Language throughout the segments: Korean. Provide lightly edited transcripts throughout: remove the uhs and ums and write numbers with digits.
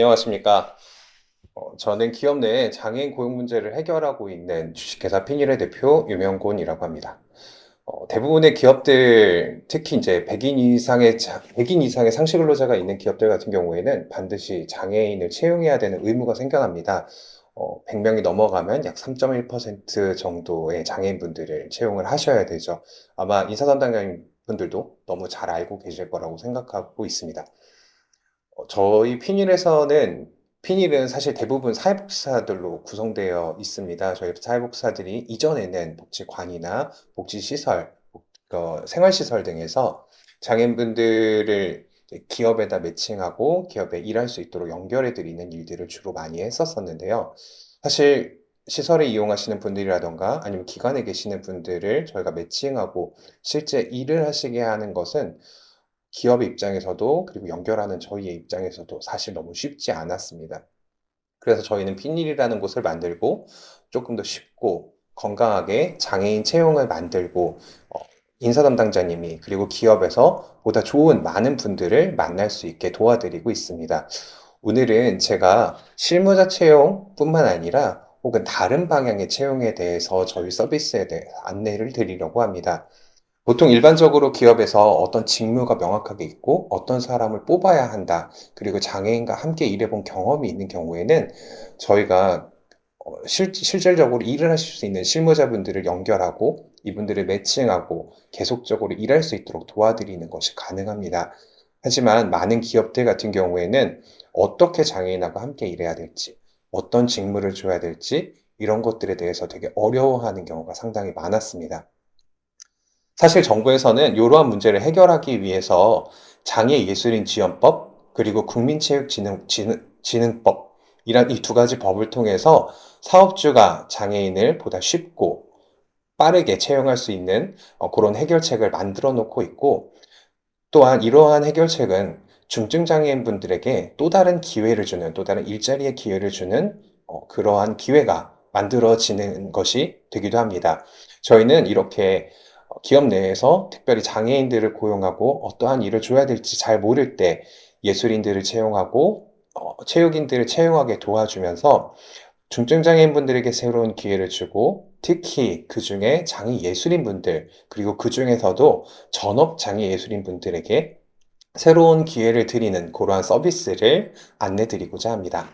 안녕하십니까. 저는 기업 내에 장애인 고용 문제를 해결하고 있는 주식회사 피닐의 대표 유명곤이라고 합니다. 대부분의 기업들, 특히 이제 100인 이상의 상시 근로자가 있는 기업들 같은 경우에는 반드시 장애인을 채용해야 되는 의무가 생겨납니다. 100명이 넘어가면 약 3.1% 정도의 장애인분들을 채용을 하셔야 되죠. 아마 인사 담당자님 분들도 너무 잘 알고 계실 거라고 생각하고 있습니다. 저희 피닐은 사실 대부분 사회복지사들로 구성되어 있습니다. 저희 사회복지사들이 이전에는 복지관이나 복지시설, 생활시설 등에서 장애인분들을 이제 기업에다 매칭하고 기업에 일할 수 있도록 연결해 드리는 일들을 주로 많이 했었었는데요. 사실 시설에 이용하시는 분들이라던가 아니면 기관에 계시는 분들을 저희가 매칭하고 실제 일을 하시게 하는 것은 기업의 입장에서도 그리고 연결하는 저희의 입장에서도 사실 너무 쉽지 않았습니다. 그래서 저희는 핀일이라는 곳을 만들고 조금 더 쉽고 건강하게 장애인 채용을 만들고 어, 인사 담당자님이 그리고 기업에서 보다 좋은 많은 분들을 만날 수 있게 도와드리고 있습니다. 오늘은 제가 실무자 채용뿐만 아니라 혹은 다른 방향의 채용에 대해서 저희 서비스에 대해 안내를 드리려고 합니다. 보통 일반적으로 기업에서 어떤 직무가 명확하게 있고 어떤 사람을 뽑아야 한다. 그리고 장애인과 함께 일해본 경험이 있는 경우에는 저희가 실질적으로 일을 하실 수 있는 실무자분들을 연결하고 이분들을 매칭하고 계속적으로 일할 수 있도록 도와드리는 것이 가능합니다. 하지만 많은 기업들 같은 경우에는 어떻게 장애인하고 함께 일해야 될지, 어떤 직무를 줘야 될지 이런 것들에 대해서 되게 어려워하는 경우가 상당히 많았습니다. 사실 정부에서는 이러한 문제를 해결하기 위해서 장애예술인 지원법 그리고 국민체육진흥법 이란 이 두 가지 법을 통해서 사업주가 장애인을 보다 쉽고 빠르게 채용할 수 있는 그런 해결책을 만들어 놓고 있고 또한 이러한 해결책은 중증 장애인분들에게 또 다른 기회를 주는 또 다른 일자리의 기회를 주는 그러한 기회가 만들어지는 것이 되기도 합니다. 저희는 이렇게 기업 내에서 특별히 장애인들을 고용하고 어떠한 일을 줘야 될지 잘 모를 때 예술인들을 채용하고 체육인들을 채용하게 도와주면서 중증장애인분들에게 새로운 기회를 주고 특히 그중에 장애예술인분들 그리고 그중에서도 전업장애예술인분들에게 새로운 기회를 드리는 그러한 서비스를 안내드리고자 합니다.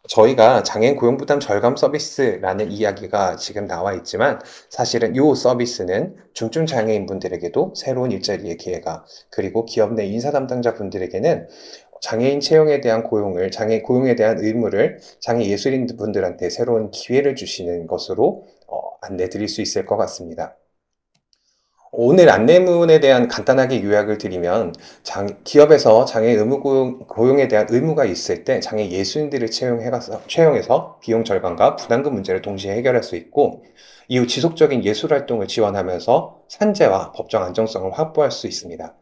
저희가 장애인 고용부담 절감 서비스라는 이야기가 지금 나와 있지만 사실은 이 서비스는 중증 장애인분들에게도 새로운 일자리의 기회가 그리고 기업 내 인사 담당자 분들에게는 장애인 채용에 대한 장애 고용에 대한 의무를 장애 예술인 분들한테 새로운 기회를 주시는 것으로 안내 드릴 수 있을 것 같습니다. 오늘 안내문에 대한 간단하게 요약을 드리면 기업에서 장애 의무 고용에 대한 의무가 있을 때 장애 예술인들을 채용해서 비용 절감과 부담금 문제를 동시에 해결할 수 있고 이후 지속적인 예술 활동을 지원하면서 산재와 법정 안정성을 확보할 수 있습니다.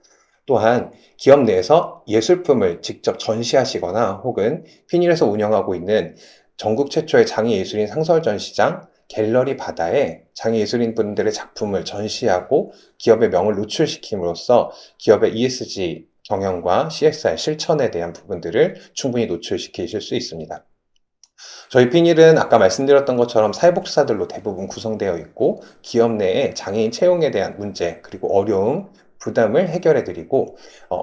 또한 기업 내에서 예술품을 직접 전시하시거나 혹은 피닐에서 운영하고 있는 전국 최초의 장애예술인 상설 전시장 갤러리 바다에 장애예술인 분들의 작품을 전시하고 기업의 명을 노출시킴으로써 기업의 ESG 경영과 CSR 실천에 대한 부분들을 충분히 노출시키실 수 있습니다. 저희 피닐은 아까 말씀드렸던 것처럼 사회복지사들로 대부분 구성되어 있고 기업 내에 장애인 채용에 대한 문제 그리고 어려움, 부담을 해결해 드리고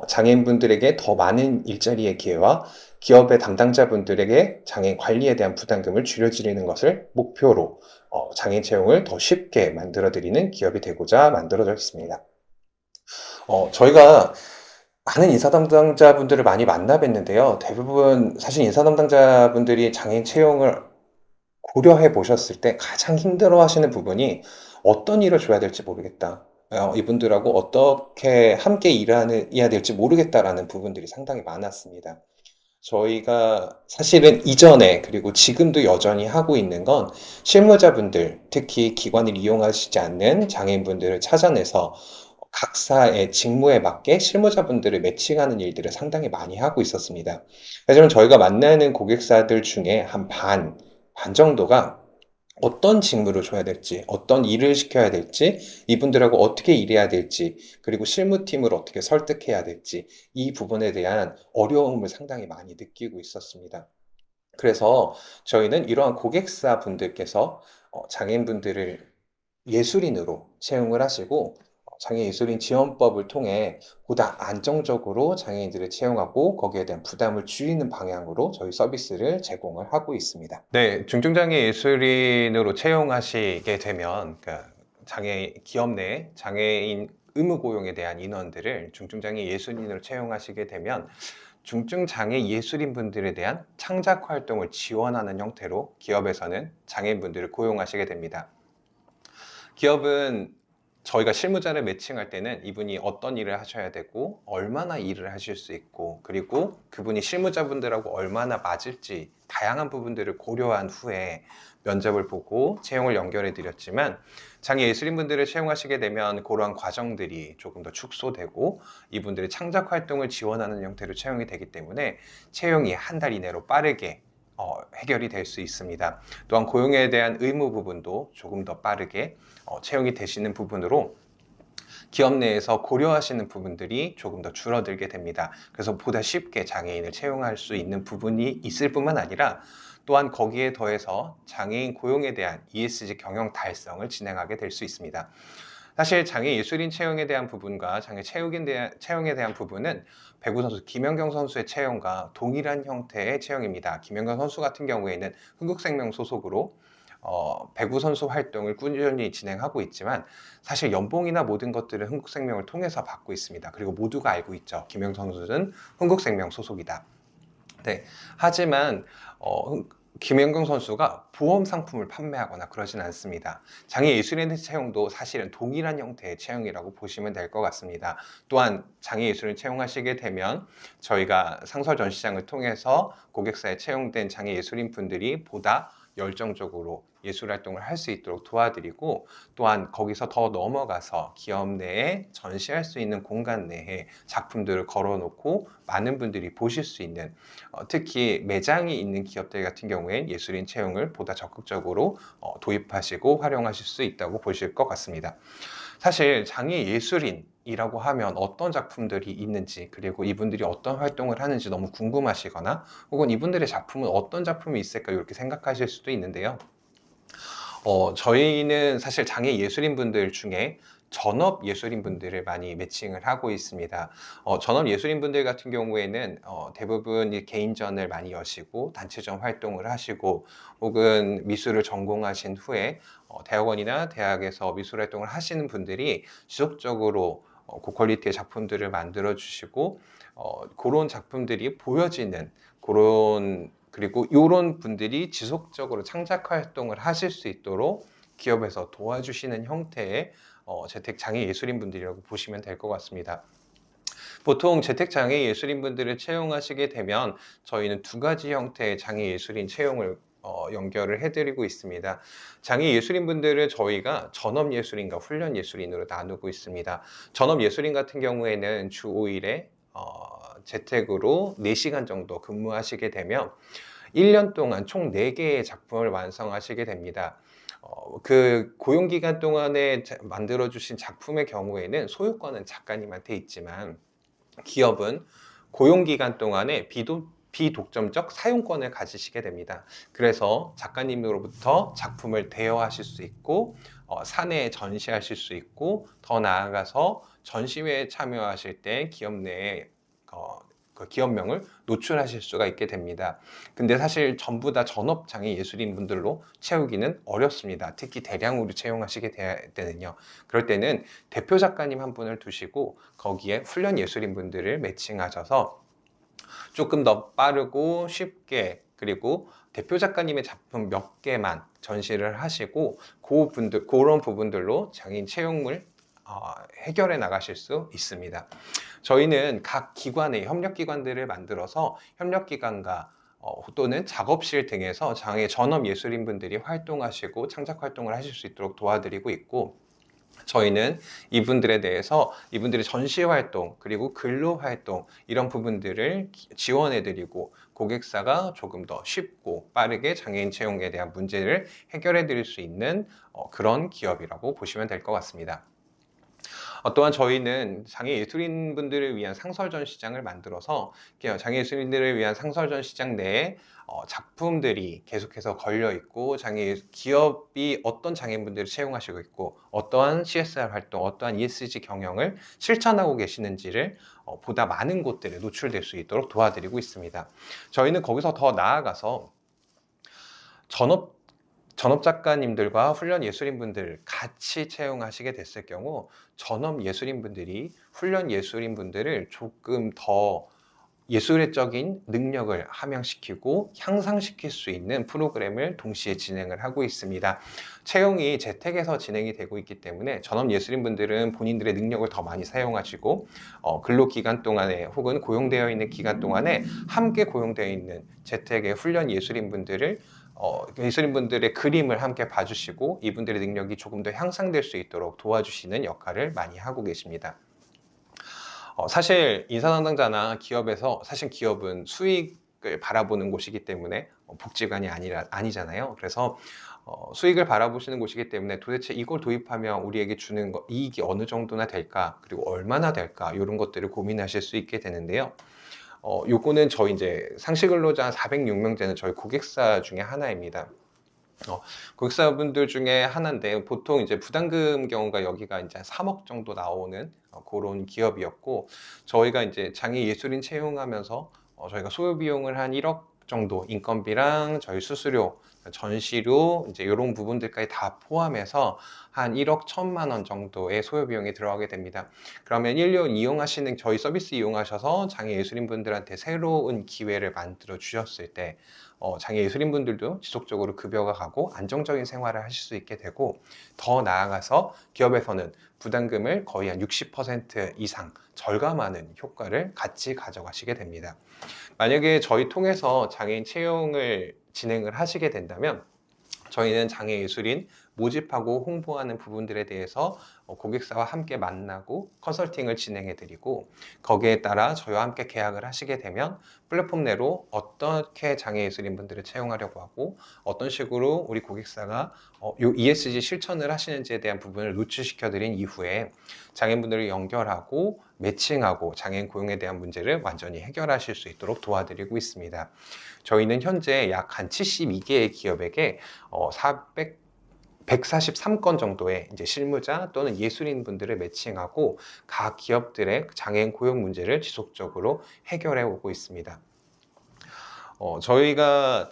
장애인분들에게 더 많은 일자리의 기회와 기업의 담당자분들에게 장애인 관리에 대한 부담금을 줄여드리는 것을 목표로 장애인 채용을 더 쉽게 만들어 드리는 기업이 되고자 만들어져 있습니다. 저희가 많은 인사 담당자분들을 많이 만나 뵀는데요. 대부분 사실 인사 담당자분들이 장애인 채용을 고려해 보셨을 때 가장 힘들어 하시는 부분이 어떤 일을 줘야 될지 모르겠다. 이분들하고 어떻게 함께 일해야 될지 모르겠다라는 부분들이 상당히 많았습니다. 저희가 사실은 이전에 그리고 지금도 여전히 하고 있는 건 실무자분들, 특히 기관을 이용하시지 않는 장애인분들을 찾아내서 각사의 직무에 맞게 실무자분들을 매칭하는 일들을 상당히 많이 하고 있었습니다. 하지만 저희가 만나는 고객사들 중에 한 반 정도가 어떤 직무를 줘야 될지, 어떤 일을 시켜야 될지, 이분들하고 어떻게 일해야 될지, 그리고 실무팀을 어떻게 설득해야 될지, 이 부분에 대한 어려움을 상당히 많이 느끼고 있었습니다. 그래서 저희는 이러한 고객사 분들께서 장애인분들을 예술인으로 채용을 하시고 장애예술인 지원법을 통해 보다 안정적으로 장애인들을 채용하고 거기에 대한 부담을 줄이는 방향으로 저희 서비스를 제공을 하고 있습니다. 네, 중증장애 예술인으로 채용하시게 되면 기업 내 장애인 의무 고용에 대한 인원들을 중증장애 예술인으로 채용하시게 되면 중증장애 예술인분들에 대한 창작 활동을 지원하는 형태로 기업에서는 장애인분들을 고용하시게 됩니다. 기업은 저희가 실무자를 매칭할 때는 이분이 어떤 일을 하셔야 되고 얼마나 일을 하실 수 있고 그리고 그분이 실무자분들하고 얼마나 맞을지 다양한 부분들을 고려한 후에 면접을 보고 채용을 연결해 드렸지만 장애 예술인분들을 채용하시게 되면 그러한 과정들이 조금 더 축소되고 이분들의 창작 활동을 지원하는 형태로 채용이 되기 때문에 채용이 한 달 이내로 빠르게 해결이 될 수 있습니다. 또한 고용에 대한 의무 부분도 조금 더 빠르게 채용이 되시는 부분으로 기업 내에서 고려하시는 부분들이 조금 더 줄어들게 됩니다. 그래서 보다 쉽게 장애인을 채용할 수 있는 부분이 있을 뿐만 아니라 또한 거기에 더해서 장애인 고용에 대한 ESG 경영 달성을 진행하게 될 수 있습니다. 사실 장애 예술인 채용에 대한 부분과 장애 채용에 대한 부분은 배구 선수 김연경 선수의 채용과 동일한 형태의 채용입니다. 김연경 선수 같은 경우에는 흥국생명 소속으로 배구 선수 활동을 꾸준히 진행하고 있지만 사실 연봉이나 모든 것들은 흥국생명을 통해서 받고 있습니다. 그리고 모두가 알고 있죠. 김연경 선수는 흥국생명 소속이다. 네. 하지만 김연경 선수가 보험 상품을 판매하거나 그러진 않습니다. 장애 예술인 채용도 사실은 동일한 형태의 채용이라고 보시면 될 것 같습니다. 또한 장애 예술인 채용하시게 되면 저희가 상설 전시장을 통해서 고객사에 채용된 장애 예술인 분들이 보다 열정적으로 예술 활동을 할 수 있도록 도와드리고 또한 거기서 더 넘어가서 기업 내에 전시할 수 있는 공간 내에 작품들을 걸어놓고 많은 분들이 보실 수 있는 특히 매장이 있는 기업들 같은 경우엔 예술인 채용을 보다 적극적으로 도입하시고 활용하실 수 있다고 보실 것 같습니다. 사실 장애 예술인이라고 하면 어떤 작품들이 있는지 그리고 이분들이 어떤 활동을 하는지 너무 궁금하시거나 혹은 이분들의 작품은 어떤 작품이 있을까 이렇게 생각하실 수도 있는데요. 저희는 사실 장애 예술인 분들 중에 전업 예술인 분들을 많이 매칭을 하고 있습니다. 전업 예술인 분들 같은 경우에는 대부분 개인전을 많이 여시고 단체전 활동을 하시고 혹은 미술을 전공하신 후에 대학원이나 대학에서 미술 활동을 하시는 분들이 지속적으로 고퀄리티의 작품들을 만들어 주시고 그런 작품들이 보여지는 그리고 이런 분들이 지속적으로 창작 활동을 하실 수 있도록 기업에서 도와주시는 형태의 재택장애 예술인 분들이라고 보시면 될 것 같습니다. 보통 재택장애 예술인 분들을 채용하시게 되면 저희는 두 가지 형태의 장애 예술인 채용을 연결을 해드리고 있습니다. 장애 예술인 분들을 저희가 전업 예술인과 훈련 예술인으로 나누고 있습니다. 전업 예술인 같은 경우에는 주 5일에 재택으로 4시간 정도 근무하시게 되면 1년 동안 총 4개의 작품을 완성하시게 됩니다. 그 고용기간 동안에 만들어주신 작품의 경우에는 소유권은 작가님한테 있지만 기업은 고용기간 동안에 비독점적 사용권을 가지시게 됩니다. 그래서 작가님으로부터 작품을 대여하실 수 있고 사내에 전시하실 수 있고 더 나아가서 전시회에 참여하실 때 기업 내에 그 기업명을 노출하실 수가 있게 됩니다. 근데 사실 전부 다 전업장애 예술인 분들로 채우기는 어렵습니다. 특히 대량으로 채용하시게 때는요. 그럴 때는 대표 작가님 한 분을 두시고 거기에 훈련 예술인 분들을 매칭하셔서 조금 더 빠르고 쉽게 그리고 대표 작가님의 작품 몇 개만 전시를 하시고 그런 부분들로 장애인 채용을 해결해 나가실 수 있습니다. 저희는 각 기관의 협력기관들을 만들어서 협력기관과 또는 작업실 등에서 장애 전업 예술인분들이 활동하시고 창작 활동을 하실 수 있도록 도와드리고 있고 저희는 이분들에 대해서 이분들의 전시 활동 그리고 근로 활동 이런 부분들을 지원해드리고 고객사가 조금 더 쉽고 빠르게 장애인 채용에 대한 문제를 해결해 드릴 수 있는 그런 기업이라고 보시면 될 것 같습니다. 또한 저희는 장애예술인 분들을 위한 상설전 시장을 만들어서 장애예술인들을 위한 상설전 시장 내에 작품들이 계속해서 걸려 있고 기업이 어떤 장애인분들을 채용하시고 있고 어떠한 CSR 활동, 어떠한 ESG 경영을 실천하고 계시는지를 보다 많은 곳들에 노출될 수 있도록 도와드리고 있습니다. 저희는 거기서 더 나아가서 전업 작가님들과 훈련 예술인분들 같이 채용하시게 됐을 경우 전업 예술인분들이 훈련 예술인분들을 조금 더 예술적인 능력을 함양시키고 향상시킬 수 있는 프로그램을 동시에 진행을 하고 있습니다. 채용이 재택에서 진행이 되고 있기 때문에 전업 예술인분들은 본인들의 능력을 더 많이 사용하시고 근로기간 동안에 혹은 고용되어 있는 기간 동안에 함께 고용되어 있는 재택의 훈련 예술인분들을 예술인분들의 그림을 함께 봐주시고 이분들의 능력이 조금 더 향상될 수 있도록 도와주시는 역할을 많이 하고 계십니다. 사실 인사담당자나 기업에서 사실 기업은 수익을 바라보는 곳이기 때문에 복지관이 아니잖아요. 그래서 수익을 바라보시는 곳이기 때문에 도대체 이걸 도입하면 우리에게 주는 이익이 어느 정도나 될까, 그리고 얼마나 될까, 이런 것들을 고민하실 수 있게 되는데요. 요거는 저희 이제 상시근로자 406명제는 저희 고객사 중에 하나입니다. 고객사분들 중에 하나인데 보통 이제 부담금 경우가 여기가 이제 3억 정도 나오는 그런 기업이었고, 저희가 이제 장애 예술인 채용하면서 저희가 소요 비용을 한 1억 정도, 인건비랑 저희 수수료, 전시료 이제 이런 부분들까지 다 포함해서 한 1억 1천만 원 정도의 소요 비용이 들어가게 됩니다. 그러면 1년 이용하시는 저희 서비스 이용하셔서 장애 예술인 분들한테 새로운 기회를 만들어 주셨을 때 장애 예술인 분들도 지속적으로 급여가 가고 안정적인 생활을 하실 수 있게 되고, 더 나아가서 기업에서는 부담금을 거의 한 60% 이상 절감하는 효과를 같이 가져가시게 됩니다. 만약에 저희 통해서 장애인 채용을 진행을 하시게 된다면 저희는 장애예술인 모집하고 홍보하는 부분들에 대해서 고객사와 함께 만나고 컨설팅을 진행해 드리고, 거기에 따라 저희와 함께 계약을 하시게 되면 플랫폼 내로 어떻게 장애예술인 분들을 채용하려고 하고 어떤 식으로 우리 고객사가 요 ESG 실천을 하시는지에 대한 부분을 노출시켜 드린 이후에 장애인분들을 연결하고 매칭하고 장애인 고용에 대한 문제를 완전히 해결하실 수 있도록 도와드리고 있습니다. 저희는 현재 약 한 72개의 기업에게 143건 정도의 이제 실무자 또는 예술인 분들을 매칭하고 각 기업들의 장애인 고용 문제를 지속적으로 해결해 오고 있습니다. 저희가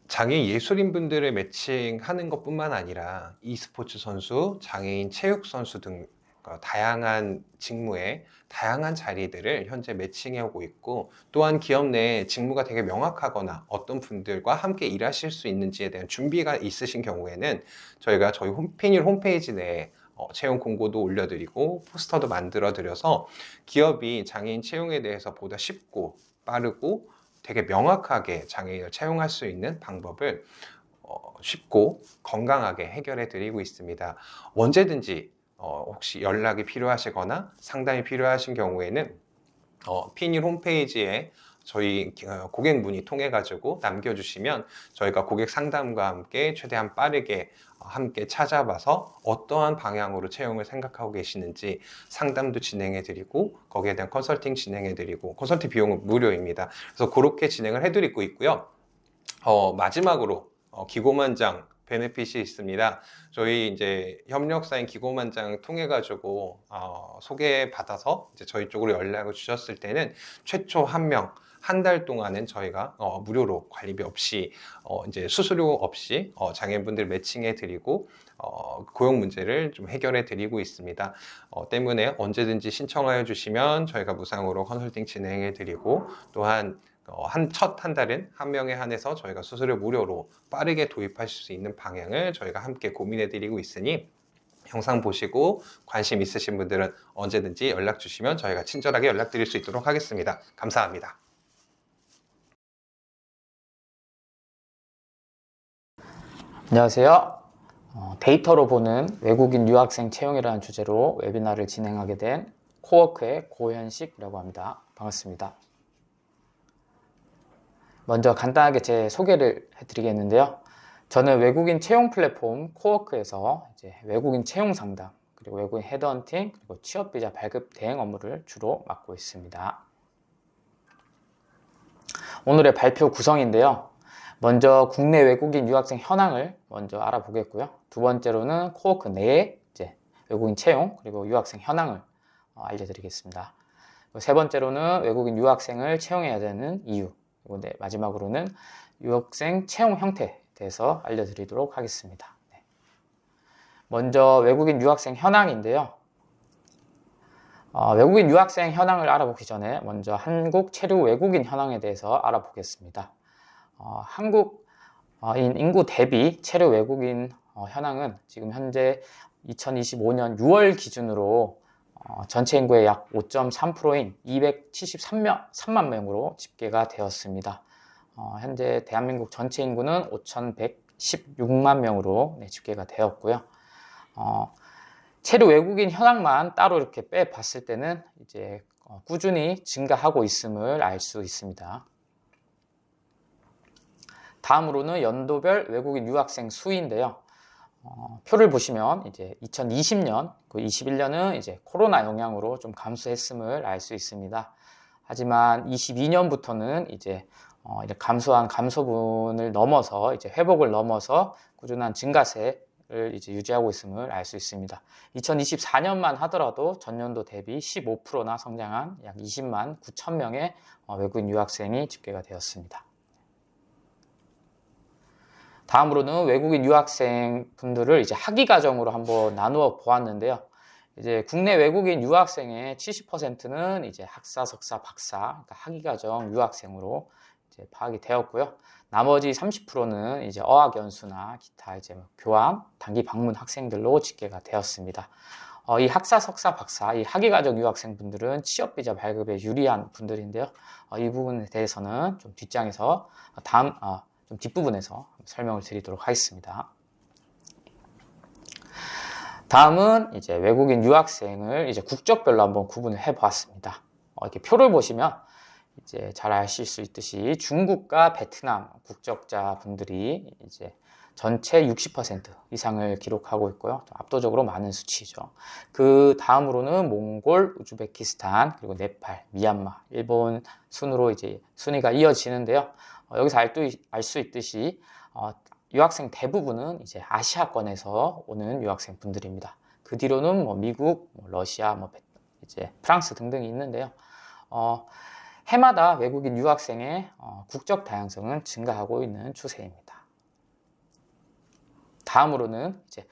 장애인 예술인 분들을 매칭하는 것뿐만 아니라 e스포츠 선수, 장애인 체육 선수 등 다양한 직무에 다양한 자리들을 현재 매칭해 오고 있고, 또한 기업 내에 직무가 되게 명확하거나 어떤 분들과 함께 일하실 수 있는지에 대한 준비가 있으신 경우에는 저희가 저희 피니얼 홈페이지 내에 채용 공고도 올려드리고 포스터도 만들어 드려서 기업이 장애인 채용에 대해서 보다 쉽고 빠르고 되게 명확하게 장애인을 채용할 수 있는 방법을 쉽고 건강하게 해결해 드리고 있습니다. 언제든지 혹시 연락이 필요하시거나 상담이 필요하신 경우에는 피니얼 홈페이지에 저희 고객 문의 통해 가지고 남겨주시면 저희가 고객 상담과 함께 최대한 빠르게 함께 찾아봐서 어떠한 방향으로 채용을 생각하고 계시는지 상담도 진행해 드리고 거기에 대한 컨설팅 진행해 드리고, 컨설팅 비용은 무료입니다. 그래서 그렇게 진행을 해 드리고 있고요. 마지막으로 기고만장 베네핏이 있습니다. 저희 이제 협력사인 기고만장 통해 가지고 소개받아서 이제 저희 쪽으로 연락을 주셨을 때는 최초 한 명, 한 달 동안은 저희가 무료로 관리비 없이 이제 수수료 없이 장애인분들 매칭해 드리고 고용 문제를 좀 해결해 드리고 있습니다. 때문에 언제든지 신청하여 주시면 저희가 무상으로 컨설팅 진행해 드리고, 또한 첫 한 달은 한 명에 한해서 저희가 수수료 무료로 빠르게 도입하실 수 있는 방향을 저희가 함께 고민해 드리고 있으니, 영상 보시고 관심 있으신 분들은 언제든지 연락 주시면 저희가 친절하게 연락 드릴 수 있도록 하겠습니다. 감사합니다. 안녕하세요. 데이터로 보는 외국인 유학생 채용이라는 주제로 웨비나를 진행하게 된 코워크의 고현식이라고 합니다. 반갑습니다. 먼저 간단하게 제 소개를 해드리겠는데요. 저는 외국인 채용 플랫폼 코워크에서 이제 외국인 채용 상담, 그리고 외국인 헤드헌팅, 그리고 취업비자 발급 대행 업무를 주로 맡고 있습니다. 오늘의 발표 구성인데요. 먼저 국내 외국인 유학생 현황을 먼저 알아보겠고요. 두 번째로는 코워크 내에 이제 외국인 채용 그리고 유학생 현황을 알려드리겠습니다. 세 번째로는 외국인 유학생을 채용해야 되는 이유, 그리고 마지막으로는 유학생 채용 형태에 대해서 알려드리도록 하겠습니다. 먼저 외국인 유학생 현황인데요. 외국인 유학생 현황을 알아보기 전에 먼저 한국 체류 외국인 현황에 대해서 알아보겠습니다. 한국인 인구 대비 체류 외국인 현황은 지금 현재 2025년 6월 기준으로 전체 인구의 약 5.3%인 273만 명으로 집계가 되었습니다. 현재 대한민국 전체 인구는 5,116만 명으로 집계가 되었고요. 체류 외국인 현황만 따로 이렇게 빼봤을 때는 이제 꾸준히 증가하고 있음을 알 수 있습니다. 다음으로는 연도별 외국인 유학생 수인데요. 표를 보시면 이제 2020년, 21년은 이제 코로나 영향으로 좀 감소했음을 알 수 있습니다. 하지만 22년부터는 이제 감소한 감소분을 넘어서 이제 회복을 넘어서 꾸준한 증가세를 이제 유지하고 있음을 알 수 있습니다. 2024년만 하더라도 전년도 대비 15%나 성장한 약 20만 9천 명의 외국인 유학생이 집계가 되었습니다. 다음으로는 외국인 유학생 분들을 이제 학위 과정으로 한번 나누어 보았는데요. 이제 국내 외국인 유학생의 70%는 이제 학사, 석사, 박사, 그러니까 학위 과정 유학생으로 이제 파악이 되었고요. 나머지 30%는 이제 어학 연수나 기타 이제 교환, 단기 방문 학생들로 집계가 되었습니다. 이 학사, 석사, 박사, 이 학위 과정 유학생 분들은 취업 비자 발급에 유리한 분들인데요. 이 부분에 대해서는 좀 뒷장에서 좀 뒷부분에서 설명을 드리도록 하겠습니다. 다음은 이제 외국인 유학생을 이제 국적별로 한번 구분을 해 보았습니다. 이렇게 표를 보시면 이제 잘 아실 수 있듯이 중국과 베트남 국적자 분들이 이제 전체 60% 이상을 기록하고 있고요. 압도적으로 많은 수치죠. 그 다음으로는 몽골, 우즈베키스탄, 그리고 네팔, 미얀마, 일본 순으로 이제 순위가 이어지는데요. 여기서 알 수 있듯이 유학생 대부분은 이제 아시아권에서 오는 유학생 분들입니다. 그 뒤로는 뭐 미국, 러시아, 이제 프랑스 등등이 있는데요. 해마다 외국인 유학생의 국적 다양성은 증가하고 있는 추세입니다. 다음으로는 이제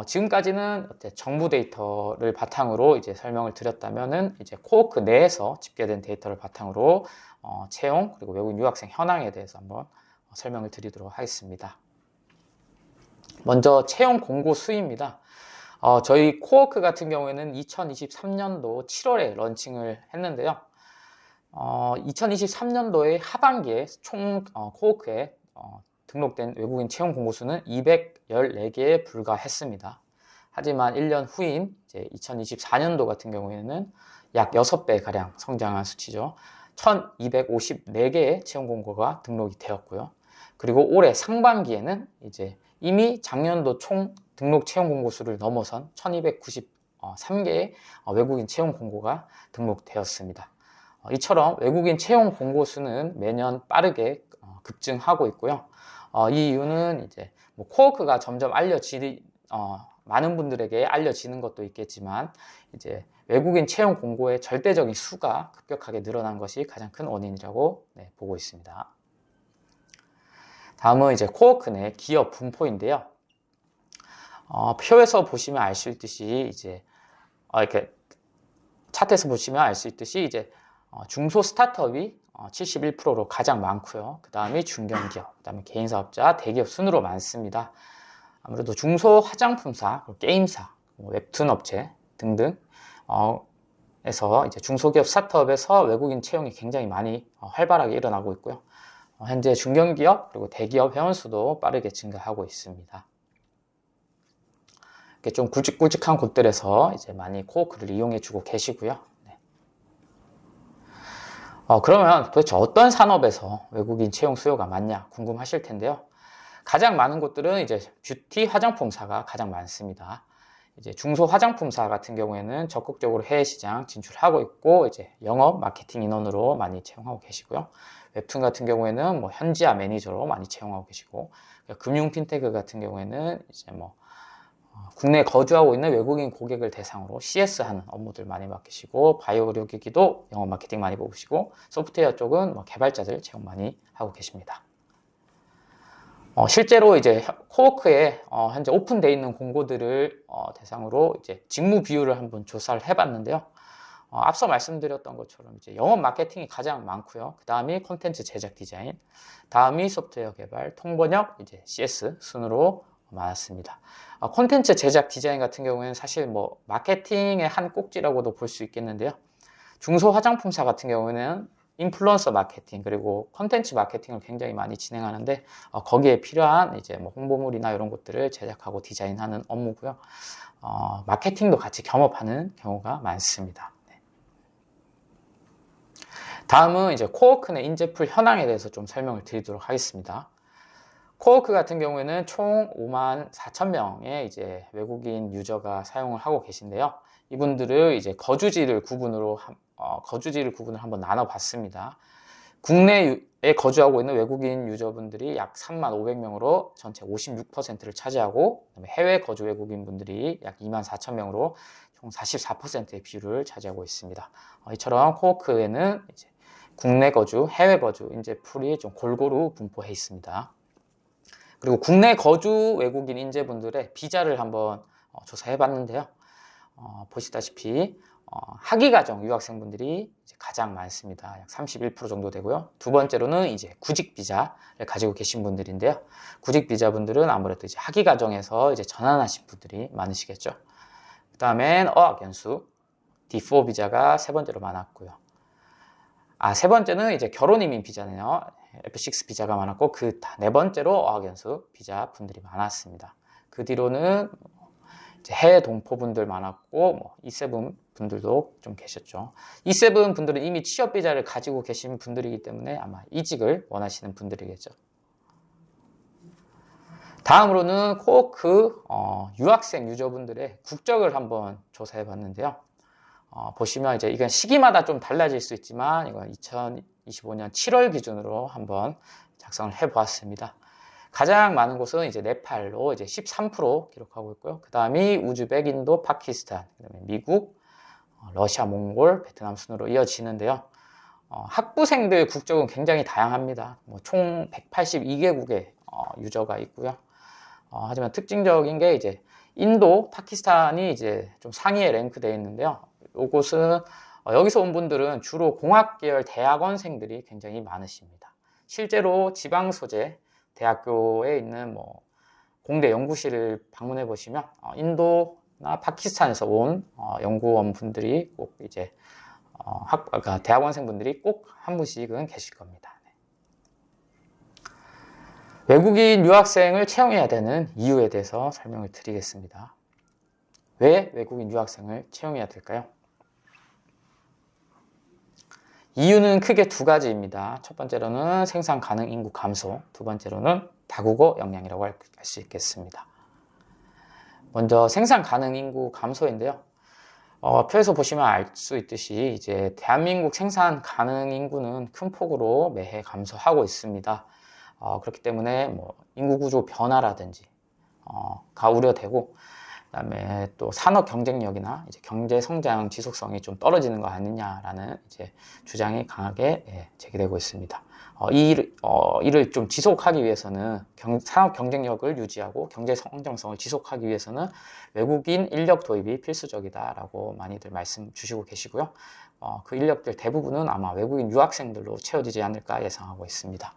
지금까지는 정부 데이터를 바탕으로 이제 설명을 드렸다면은 이제 코워크 내에서 집계된 데이터를 바탕으로 채용 그리고 외국인 유학생 현황에 대해서 한번 설명을 드리도록 하겠습니다. 먼저 채용 공고 수입니다. 저희 코워크 같은 경우에는 2023년도 7월에 런칭을 했는데요. 2023년도의 하반기에 총 코워크에 등록된 외국인 채용 공고수는 214개에 불과했습니다. 하지만 1년 후인 이제 2024년도 같은 경우에는 약 6배 가량 성장한 수치죠. 1254개의 채용 공고가 등록이 되었고요. 그리고 올해 상반기에는 이제 이미 작년도 총 등록 채용 공고수를 넘어선 1293개의 외국인 채용 공고가 등록되었습니다. 이처럼 외국인 채용 공고수는 매년 빠르게 급증하고 있고요. 이 이유는 이제 코워크가 점점 많은 분들에게 알려지는 것도 있겠지만 이제 외국인 채용 공고의 절대적인 수가 급격하게 늘어난 것이 가장 큰 원인이라고 보고 있습니다. 다음은 이제 코워크 내 기업 분포인데요. 표에서 보시면 알 수 있듯이 이제 이렇게 차트에서 보시면 알 수 있듯이 이제 중소 스타트업이 71%로 가장 많고요. 그 다음에 중견기업, 그 다음에 개인사업자, 대기업 순으로 많습니다. 아무래도 중소 화장품사, 게임사, 웹툰 업체 등등 에서 이제 중소기업 스타트업에서 외국인 채용이 굉장히 많이 활발하게 일어나고 있고요. 현재 중견기업 그리고 대기업 회원수도 빠르게 증가하고 있습니다. 이렇게 좀 굵직굵직한 곳들에서 이제 많이 코워크를 이용해주고 계시고요. 그러면 도대체 어떤 산업에서 외국인 채용 수요가 많냐 궁금하실 텐데요. 가장 많은 곳들은 이제 뷰티 화장품사가 가장 많습니다. 이제 중소화장품사 같은 경우에는 적극적으로 해외 시장 진출하고 있고 이제 영업 마케팅 인원으로 많이 채용하고 계시고요. 웹툰 같은 경우에는 뭐 현지화 매니저로 많이 채용하고 계시고, 금융 핀테크 같은 경우에는 이제 뭐 국내에 거주하고 있는 외국인 고객을 대상으로 CS 하는 업무들 많이 맡기시고, 바이오 의료기기도 영업 마케팅 많이 보시고, 소프트웨어 쪽은 뭐 개발자들 채용 많이 하고 계십니다. 실제로 이제 코워크에 현재 오픈되어 있는 공고들을 대상으로 이제 직무 비율을 한번 조사를 해봤는데요. 앞서 말씀드렸던 것처럼 이제 영업 마케팅이 가장 많고요. 그 다음이 콘텐츠 제작 디자인, 다음이 소프트웨어 개발, 통번역, 이제 CS 순으로 많았습니다. 콘텐츠 제작 디자인 같은 경우에는 사실 뭐 마케팅의 한 꼭지라고도 볼 수 있겠는데요. 중소 화장품사 같은 경우에는 인플루언서 마케팅 그리고 콘텐츠 마케팅을 굉장히 많이 진행하는데, 거기에 필요한 이제 뭐 홍보물이나 이런 것들을 제작하고 디자인하는 업무고요. 마케팅도 같이 겸업하는 경우가 많습니다. 다음은 이제 코워크 내 인재풀 현황에 대해서 좀 설명을 드리도록 하겠습니다. 코워크 같은 경우에는 총 54,000명의 이제 외국인 유저가 사용을 하고 계신데요. 이분들을 이제 거주지를 구분을 한번 나눠봤습니다. 국내에 거주하고 있는 외국인 유저분들이 약 35,000명으로 전체 56%를 차지하고, 그다음에 해외 거주 외국인 분들이 약 24,000명으로 총 44%의 비율을 차지하고 있습니다. 이처럼 코워크에는 이제 국내 거주, 해외 거주 인재풀이 좀 골고루 분포해 있습니다. 그리고 국내 거주 외국인 인재분들의 비자를 한번 조사해 봤는데요. 보시다시피 학위과정 유학생분들이 이제 가장 많습니다. 약 31% 정도 되고요. 두 번째로는 이제 구직 비자를 가지고 계신 분들인데요. 구직 비자분들은 아무래도 이제 학위과정에서 이제 전환하신 분들이 많으시겠죠. 그 다음엔 어학연수 D4 비자가 세 번째로 많았고요. 세 번째는 이제 결혼 이민 비자네요. F6 비자가 많았고, 그 네 번째로 어학연수 비자 분들이 많았습니다. 그 뒤로는 이제 해외 동포 분들 많았고, 뭐 E7 분들도 좀 계셨죠. E7 분들은 이미 취업 비자를 가지고 계신 분들이기 때문에 아마 이직을 원하시는 분들이겠죠. 다음으로는 코워크 유학생 유저분들의 국적을 한번 조사해 봤는데요. 보시면 이제 이건 시기마다 좀 달라질 수 있지만, 이건 2025년 7월 기준으로 한번 작성을 해 보았습니다. 가장 많은 곳은 이제 네팔로 이제 13% 기록하고 있고요. 그 다음이 우즈벡, 인도, 파키스탄, 그다음에 미국, 러시아, 몽골, 베트남 순으로 이어지는데요. 학부생들 국적은 굉장히 다양합니다. 총 182개국의 유저가 있고요. 하지만 특징적인 게 이제 인도, 파키스탄이 이제 좀 상위에 랭크되어 있는데요. 이곳은 여기서 온 분들은 주로 공학계열 대학원생들이 굉장히 많으십니다. 실제로 지방 소재 대학교에 있는 뭐 공대 연구실을 방문해 보시면 인도나 파키스탄에서 온 연구원 분들이 꼭 이제 그러니까 대학원생 분들이 꼭 한 분씩은 계실 겁니다. 외국인 유학생을 채용해야 되는 이유에 대해서 설명을 드리겠습니다. 왜 외국인 유학생을 채용해야 될까요? 이유는 크게 두 가지입니다. 첫 번째로는 생산 가능 인구 감소, 두 번째로는 다국어 역량이라고 할 수 있겠습니다. 먼저 생산 가능 인구 감소인데요. 표에서 보시면 알 수 있듯이 이제 대한민국 생산 가능 인구는 큰 폭으로 매해 감소하고 있습니다. 그렇기 때문에 뭐 인구 구조 변화라든지 가 우려되고, 그다음에 또 산업 경쟁력이나 이제 경제 성장 지속성이 좀 떨어지는 거 아니냐라는 이제 주장이 강하게 제기되고 있습니다. 이를 좀 지속하기 위해서는 산업 경쟁력을 유지하고 경제 성장성을 지속하기 위해서는 외국인 인력 도입이 필수적이다라고 많이들 말씀 주시고 계시고요. 그 인력들 대부분은 아마 외국인 유학생들로 채워지지 않을까 예상하고 있습니다.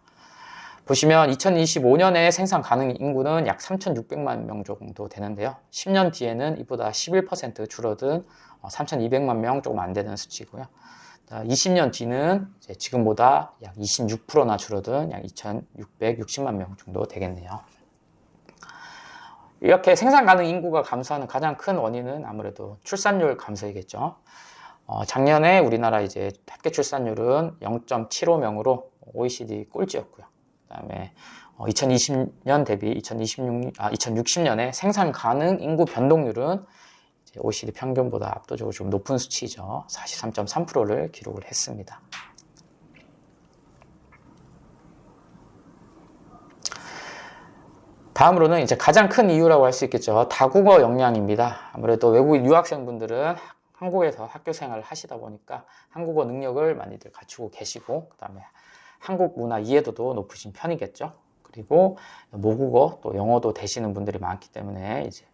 보시면 2025년에 생산 가능 인구는 약 3,600만 명 정도 되는데요. 10년 뒤에는 이보다 11% 줄어든 3,200만 명 조금 안 되는 수치고요. 20년 뒤는 이제 지금보다 약 26%나 줄어든 약 2,660만 명 정도 되겠네요. 이렇게 생산 가능 인구가 감소하는 가장 큰 원인은 아무래도 출산율 감소이겠죠. 작년에 우리나라 이제 합계 출산율은 0.75명으로 OECD 꼴찌였고요. 그다음에 2020년 대비 2060년에 생산 가능 인구 변동률은 OECD 평균보다 압도적으로 좀 높은 수치죠. 43.3%를 기록을 했습니다. 다음으로는 이제 가장 큰 이유라고 할 수 있겠죠. 다국어 역량입니다. 아무래도 외국인 유학생분들은 한국에서 학교 생활을 하시다 보니까 한국어 능력을 많이들 갖추고 계시고, 그 다음에 한국 문화 이해도도 높으신 편이겠죠. 그리고 모국어 또 영어도 되시는 분들이 많기 때문에 이제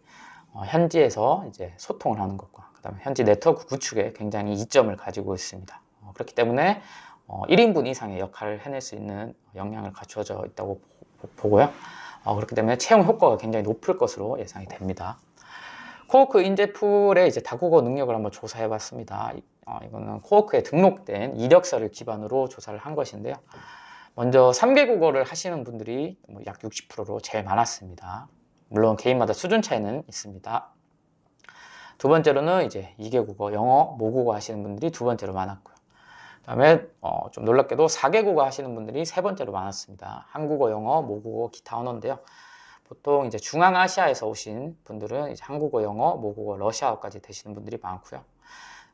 현지에서 이제 소통을 하는 것과 그 다음에 현지 네트워크 구축에 굉장히 이점을 가지고 있습니다. 그렇기 때문에 1인분 이상의 역할을 해낼 수 있는 역량을 갖추어져 있다고 보고요. 그렇기 때문에 채용 효과가 굉장히 높을 것으로 예상이 됩니다. 코워크 인재풀의 이제 다국어 능력을 한번 조사해 봤습니다. 이거는 코워크에 등록된 이력서를 기반으로 조사를 한 것인데요. 먼저 3개 국어를 하시는 분들이 약 60%로 제일 많았습니다. 물론 개인마다 수준 차이는 있습니다. 두 번째로는 이제 2개 국어, 영어, 모국어 하시는 분들이 두 번째로 많았고요. 그 다음에 좀 놀랍게도 4개 국어 하시는 분들이 세 번째로 많았습니다. 한국어, 영어, 모국어, 기타 언어인데요. 보통 이제 중앙아시아에서 오신 분들은 이제 한국어, 영어, 모국어, 러시아어까지 되시는 분들이 많고요.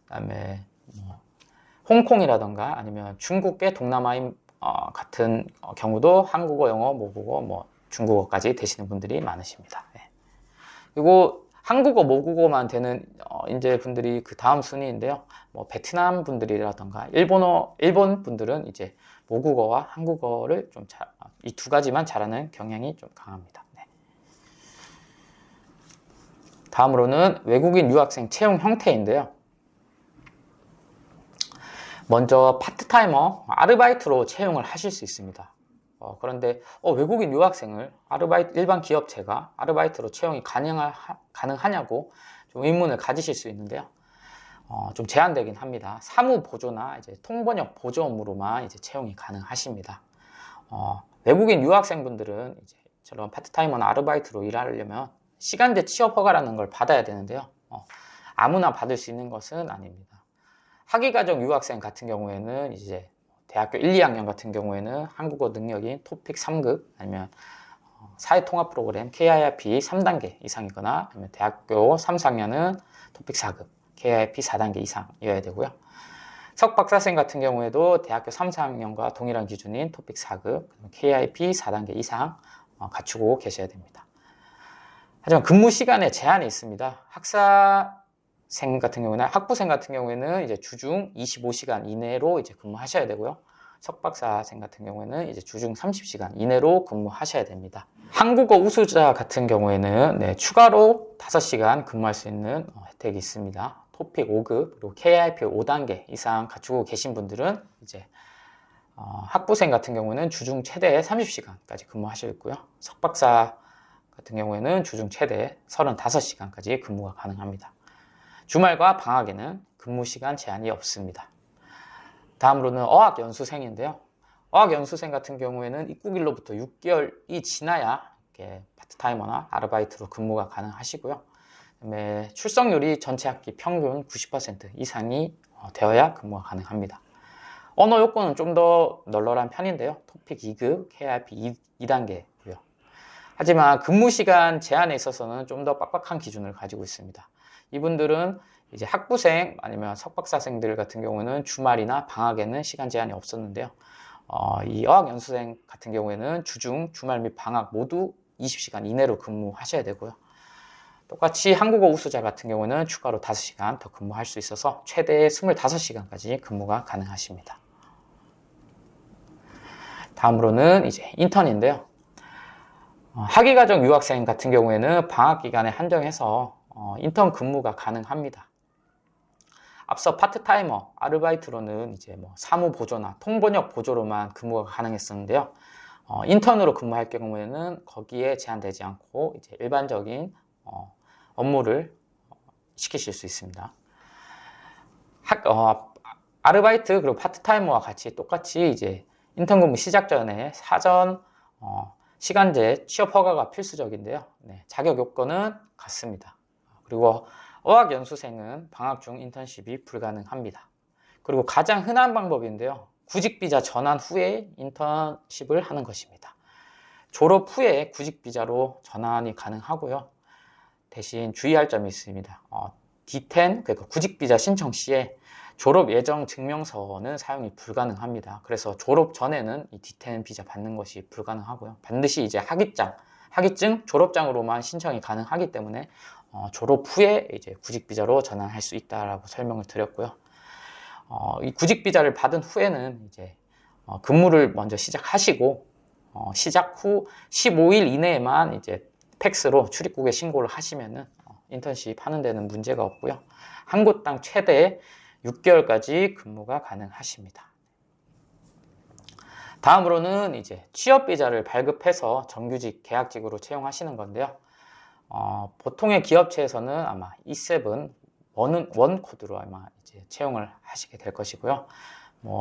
그 다음에 홍콩이라던가 아니면 중국계 동남아인 같은 경우도 한국어, 영어, 모국어, 중국어까지 되시는 분들이 많으십니다. 네. 그리고 한국어, 모국어만 되는 인재분들이 그 다음 순위인데요. 베트남 분들이라던가 일본 분들은 이제 모국어와 한국어를 좀 이 두 가지만 잘하는 경향이 좀 강합니다. 네. 다음으로는 외국인 유학생 채용 형태인데요. 먼저 파트타이머, 아르바이트로 채용을 하실 수 있습니다. 그런데 외국인 유학생을 일반 기업체가 아르바이트로 채용이 가능하냐고 좀 의문을 가지실 수 있는데요. 좀 제한되긴 합니다. 사무 보조나 이제 통번역 보조 업무로만 이제 채용이 가능하십니다. 외국인 유학생분들은 이제 저런 파트타이머나 아르바이트로 일하려면 시간제 취업 허가라는 걸 받아야 되는데요. 아무나 받을 수 있는 것은 아닙니다. 학위과정 유학생 같은 경우에는 이제 대학교 1, 2학년 같은 경우에는 한국어 능력이 토픽 3급 아니면 사회통합 프로그램 KIRP 3단계 이상이거나 아니면 대학교 3, 4학년은 토픽 4급 KIRP 4단계 이상이어야 되고요. 석박사생 같은 경우에도 대학교 3, 4학년과 동일한 기준인 토픽 4급 KIRP 4단계 이상 갖추고 계셔야 됩니다. 하지만 근무 시간에 제한이 있습니다. 학부생 같은 경우에는 이제 주중 25시간 이내로 이제 근무하셔야 되고요. 석박사생 같은 경우에는 이제 주중 30시간 이내로 근무하셔야 됩니다. 한국어 우수자 같은 경우에는 추가로 5시간 근무할 수 있는 혜택이 있습니다. 토픽 5급 그리고 KIP 5단계 이상 갖추고 계신 분들은 이제 학부생 같은 경우에는 주중 최대 30시간까지 근무하실 있고요. 석박사 같은 경우에는 주중 최대 35시간까지 근무가 가능합니다. 주말과 방학에는 근무 시간 제한이 없습니다. 다음으로는 어학연수생인데요. 어학연수생 같은 경우에는 입국일로부터 6개월이 지나야 이렇게 파트타이머나 아르바이트로 근무가 가능하시고요. 그다음에 출석률이 전체 학기 평균 90% 이상이 되어야 근무가 가능합니다. 언어 요건은 좀 더 널널한 편인데요. 토픽 2급, KIRP 2단계고요. 하지만 근무 시간 제한에 있어서는 좀 더 빡빡한 기준을 가지고 있습니다. 이분들은 이제 학부생 아니면 석박사생들 같은 경우는 주말이나 방학에는 시간 제한이 없었는데요. 이 어학연수생 같은 경우에는 주중, 주말 및 방학 모두 20시간 이내로 근무하셔야 되고요. 똑같이 한국어 우수자 같은 경우는 추가로 5시간 더 근무할 수 있어서 최대 25시간까지 근무가 가능하십니다. 다음으로는 이제 인턴인데요. 학위과정 유학생 같은 경우에는 방학 기간에 한정해서 인턴 근무가 가능합니다. 앞서 파트타이머, 아르바이트로는 이제 사무 보조나 통번역 보조로만 근무가 가능했었는데요. 인턴으로 근무할 경우에는 거기에 제한되지 않고 이제 일반적인 업무를 시키실 수 있습니다. 아르바이트 그리고 파트타이머와 같이 똑같이 이제 인턴 근무 시작 전에 사전 시간제 취업 허가가 필수적인데요. 자격 요건은 같습니다. 그리고 어학연수생은 방학 중 인턴십이 불가능합니다. 그리고 가장 흔한 방법인데요. 구직비자 전환 후에 인턴십을 하는 것입니다. 졸업 후에 구직비자로 전환이 가능하고요. 대신 주의할 점이 있습니다. D10, 그러니까 구직비자 신청 시에 졸업 예정 증명서는 사용이 불가능합니다. 그래서 졸업 전에는 이 D10 비자 받는 것이 불가능하고요. 반드시 이제 학위증, 졸업장으로만 신청이 가능하기 때문에 졸업 후에 이제 구직비자로 전환할 수 있다라고 설명을 드렸고요. 이 구직비자를 받은 후에는 이제 근무를 먼저 시작하시고 시작 후 15일 이내에만 이제 팩스로 출입국에 신고를 하시면은 인턴십 하는 데는 문제가 없고요. 한 곳당 최대 6개월까지 근무가 가능하십니다. 다음으로는 이제 취업비자를 발급해서 정규직, 계약직으로 채용하시는 건데요. 보통의 기업체에서는 아마 E7 원 코드로 아마 이제 채용을 하시게 될 것이고요.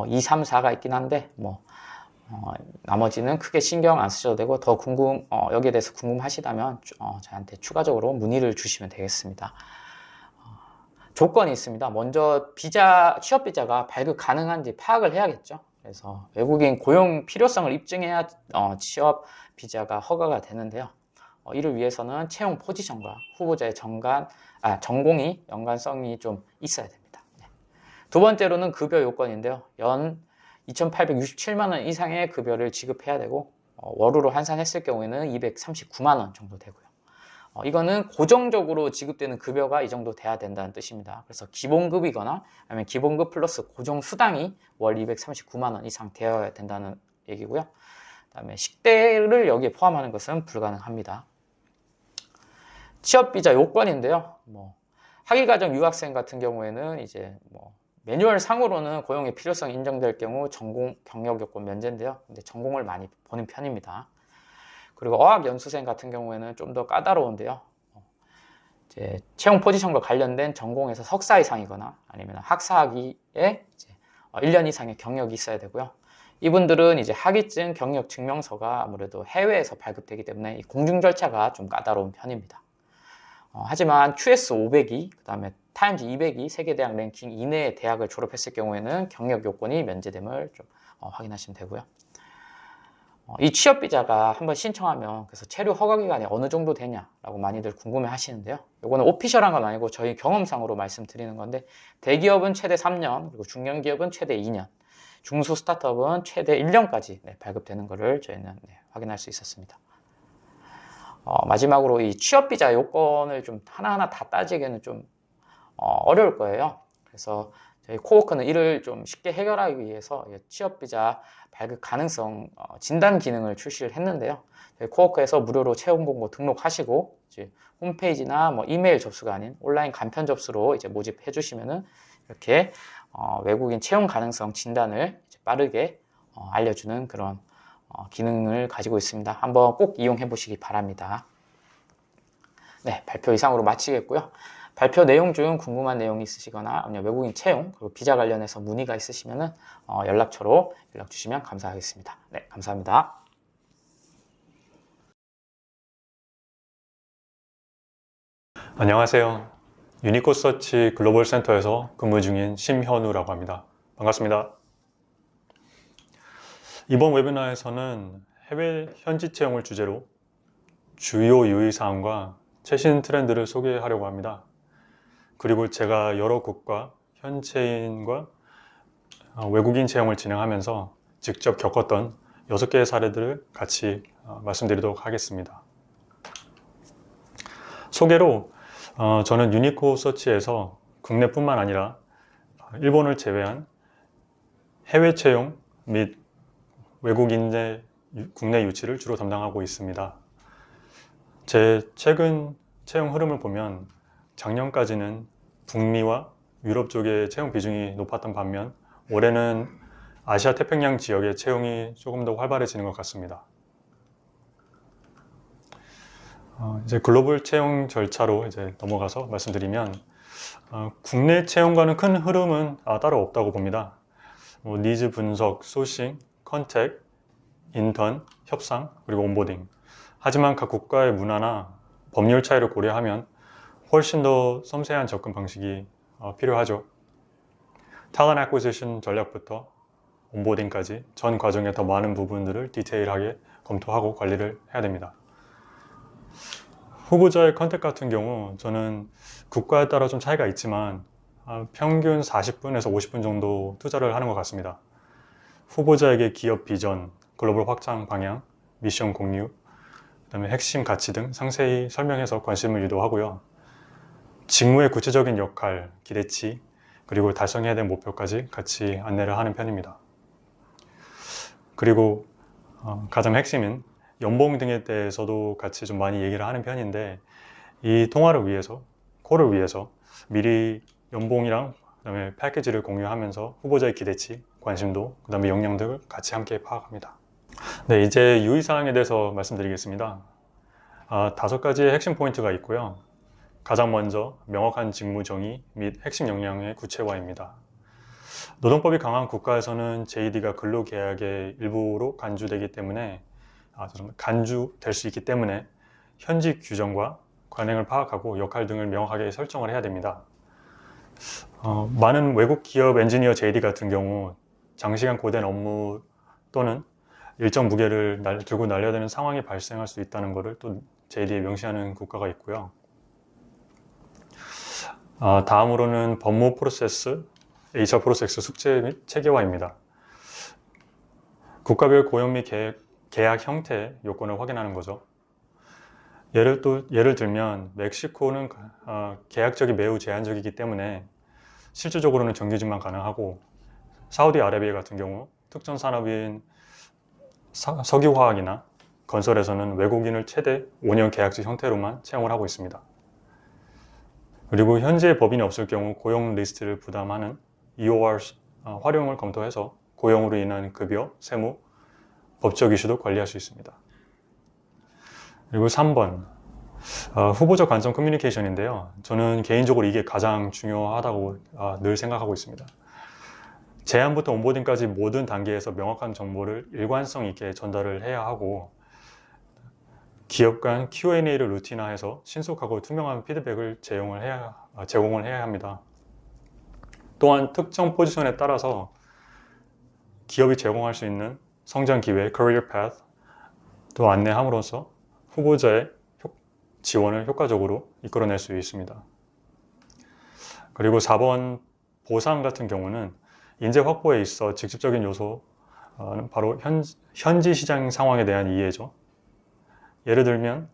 2, 3, 4가 있긴 한데 나머지는 크게 신경 안 쓰셔도 되고 더 여기에 대해서 궁금하시다면 저한테 추가적으로 문의를 주시면 되겠습니다. 조건이 있습니다. 먼저 취업 비자가 발급 가능한지 파악을 해야겠죠. 그래서 외국인 고용 필요성을 입증해야 취업 비자가 허가가 되는데요. 이를 위해서는 채용 포지션과 후보자의 전공이 연관성이 좀 있어야 됩니다. 두 번째로는 급여 요건인데요. 연 2,867만 원 이상의 급여를 지급해야 되고 월으로 환산했을 경우에는 239만 원 정도 되고요. 이거는 고정적으로 지급되는 급여가 이 정도 돼야 된다는 뜻입니다. 그래서 기본급이거나 아니면 기본급 플러스 고정수당이 월 239만 원 이상 되어야 된다는 얘기고요. 그다음에 식대를 여기에 포함하는 것은 불가능합니다. 취업비자 요건인데요. 학위과정 유학생 같은 경우에는 이제 매뉴얼 상으로는 고용의 필요성이 인정될 경우 전공 경력 요건 면제인데요. 근데 전공을 많이 보는 편입니다. 그리고 어학연수생 같은 경우에는 좀 더 까다로운데요. 이제 채용 포지션과 관련된 전공에서 석사 이상이거나 아니면 학사학위에 이제 1년 이상의 경력이 있어야 되고요. 이분들은 이제 학위증, 경력 증명서가 아무래도 해외에서 발급되기 때문에 이 공증 절차가 좀 까다로운 편입니다. 하지만 QS 500이, 그 다음에 타임즈 200이 세계대학 랭킹 이내의 대학을 졸업했을 경우에는 경력 요건이 면제됨을 좀 확인하시면 되고요. 이 취업비자가 한번 신청하면 그래서 체류 허가 기간이 어느 정도 되냐라고 많이들 궁금해 하시는데요. 이거는 오피셜한 건 아니고 저희 경험상으로 말씀드리는 건데 대기업은 최대 3년, 그리고 중견기업은 최대 2년, 중소 스타트업은 최대 1년까지 발급되는 것을 저희는 확인할 수 있었습니다. 마지막으로 이 취업비자 요건을 좀 하나하나 다 따지기에는 좀 어려울 거예요. 그래서 저희 코워크는 이를 좀 쉽게 해결하기 위해서 취업비자 발급 가능성 진단 기능을 출시를 했는데요. 저희 코워크에서 무료로 채용 공고 등록하시고 이제 홈페이지나 이메일 접수가 아닌 온라인 간편 접수로 이제 모집해 주시면은 이렇게 외국인 채용 가능성 진단을 이제 빠르게 알려주는 그런 기능을 가지고 있습니다. 한번 꼭 이용해 보시기 바랍니다. 네, 발표 이상으로 마치겠고요. 발표 내용 중 궁금한 내용이 있으시거나 아니면 외국인 채용 그리고 비자 관련해서 문의가 있으시면 연락처로 연락 주시면 감사하겠습니다. 네, 감사합니다. 안녕하세요. 유니코서치 글로벌 센터에서 근무 중인 심현우라고 합니다. 반갑습니다. 이번 웨비나에서는 해외 현지 채용을 주제로 주요 유의사항과 최신 트렌드를 소개하려고 합니다. 그리고 제가 여러 국가 현지인과 외국인 채용을 진행하면서 직접 겪었던 6개의 사례들을 같이 말씀드리도록 하겠습니다. 소개로 저는 유니코서치에서 국내뿐만 아니라 일본을 제외한 해외 채용 및 외국인의 국내 유치를 주로 담당하고 있습니다. 제 최근 채용 흐름을 보면 작년까지는 북미와 유럽 쪽의 채용 비중이 높았던 반면 올해는 아시아 태평양 지역의 채용이 조금 더 활발해지는 것 같습니다. 이제 글로벌 채용 절차로 이제 넘어가서 말씀드리면 국내 채용과는 큰 흐름은 따로 없다고 봅니다. 니즈 분석, 소싱, 컨택, 인턴, 협상, 그리고 온보딩. 하지만 각 국가의 문화나 법률 차이를 고려하면 훨씬 더 섬세한 접근 방식이 필요하죠. Talent Acquisition 전략부터 온보딩까지 전 과정의 더 많은 부분들을 디테일하게 검토하고 관리를 해야 됩니다. 후보자의 컨택 같은 경우 저는 국가에 따라 좀 차이가 있지만 평균 40분에서 50분 정도 투자를 하는 것 같습니다. 후보자에게 기업 비전, 글로벌 확장 방향, 미션 공유, 그다음에 핵심 가치 등 상세히 설명해서 관심을 유도하고요. 직무의 구체적인 역할, 기대치, 그리고 달성해야 될 목표까지 같이 안내를 하는 편입니다. 그리고 가장 핵심인 연봉 등에 대해서도 같이 좀 많이 얘기를 하는 편인데, 이 통화를 위해서, 콜을 위해서 미리 연봉이랑 그다음에 패키지를 공유하면서 후보자의 기대치, 관심도, 그다음에 역량 등을 같이 함께 파악합니다. 네, 이제 유의사항에 대해서 말씀드리겠습니다. 5가지의 핵심 포인트가 있고요. 가장 먼저 명확한 직무 정의 및 핵심 역량의 구체화입니다. 노동법이 강한 국가에서는 JD가 근로계약의 일부로 간주되기 때문에 간주될 수 있기 때문에 현직 규정과 관행을 파악하고 역할 등을 명확하게 설정을 해야 됩니다. 많은 외국 기업 엔지니어 JD 같은 경우 장시간 고된 업무 또는 일정 무게를 들고 날려야 되는 상황이 발생할 수 있다는 것을 또 JD에 명시하는 국가가 있고요. 다음으로는 법무 프로세스, HR 프로세스 숙제 및 체계화입니다. 국가별 고용 및 계약 형태 요건을 확인하는 거죠. 예를 들면 멕시코는 계약적이 매우 제한적이기 때문에 실질적으로는 정규직만 가능하고, 사우디아라비아 같은 경우 특정 산업인 석유화학이나 건설에서는 외국인을 최대 5년 계약직 형태로만 채용을 하고 있습니다. 그리고 현재 법인이 없을 경우 고용 리스트를 부담하는 EOR 활용을 검토해서 고용으로 인한 급여, 세무, 법적 이슈도 관리할 수 있습니다. 그리고 3번, 후보자 관점 커뮤니케이션인데요. 저는 개인적으로 이게 가장 중요하다고 늘 생각하고 있습니다. 제안부터 온보딩까지 모든 단계에서 명확한 정보를 일관성 있게 전달을 해야 하고, 기업 간 Q&A를 루틴화해서 신속하고 투명한 피드백을 제공을 해야 합니다. 또한 특정 포지션에 따라서 기업이 제공할 수 있는 성장 기회, career path도 안내함으로써 후보자의 지원을 효과적으로 이끌어낼 수 있습니다. 그리고 4번 보상 같은 경우는 인재 확보에 있어 직접적인 요소는 바로 현지 시장 상황에 대한 이해죠. 예를 들면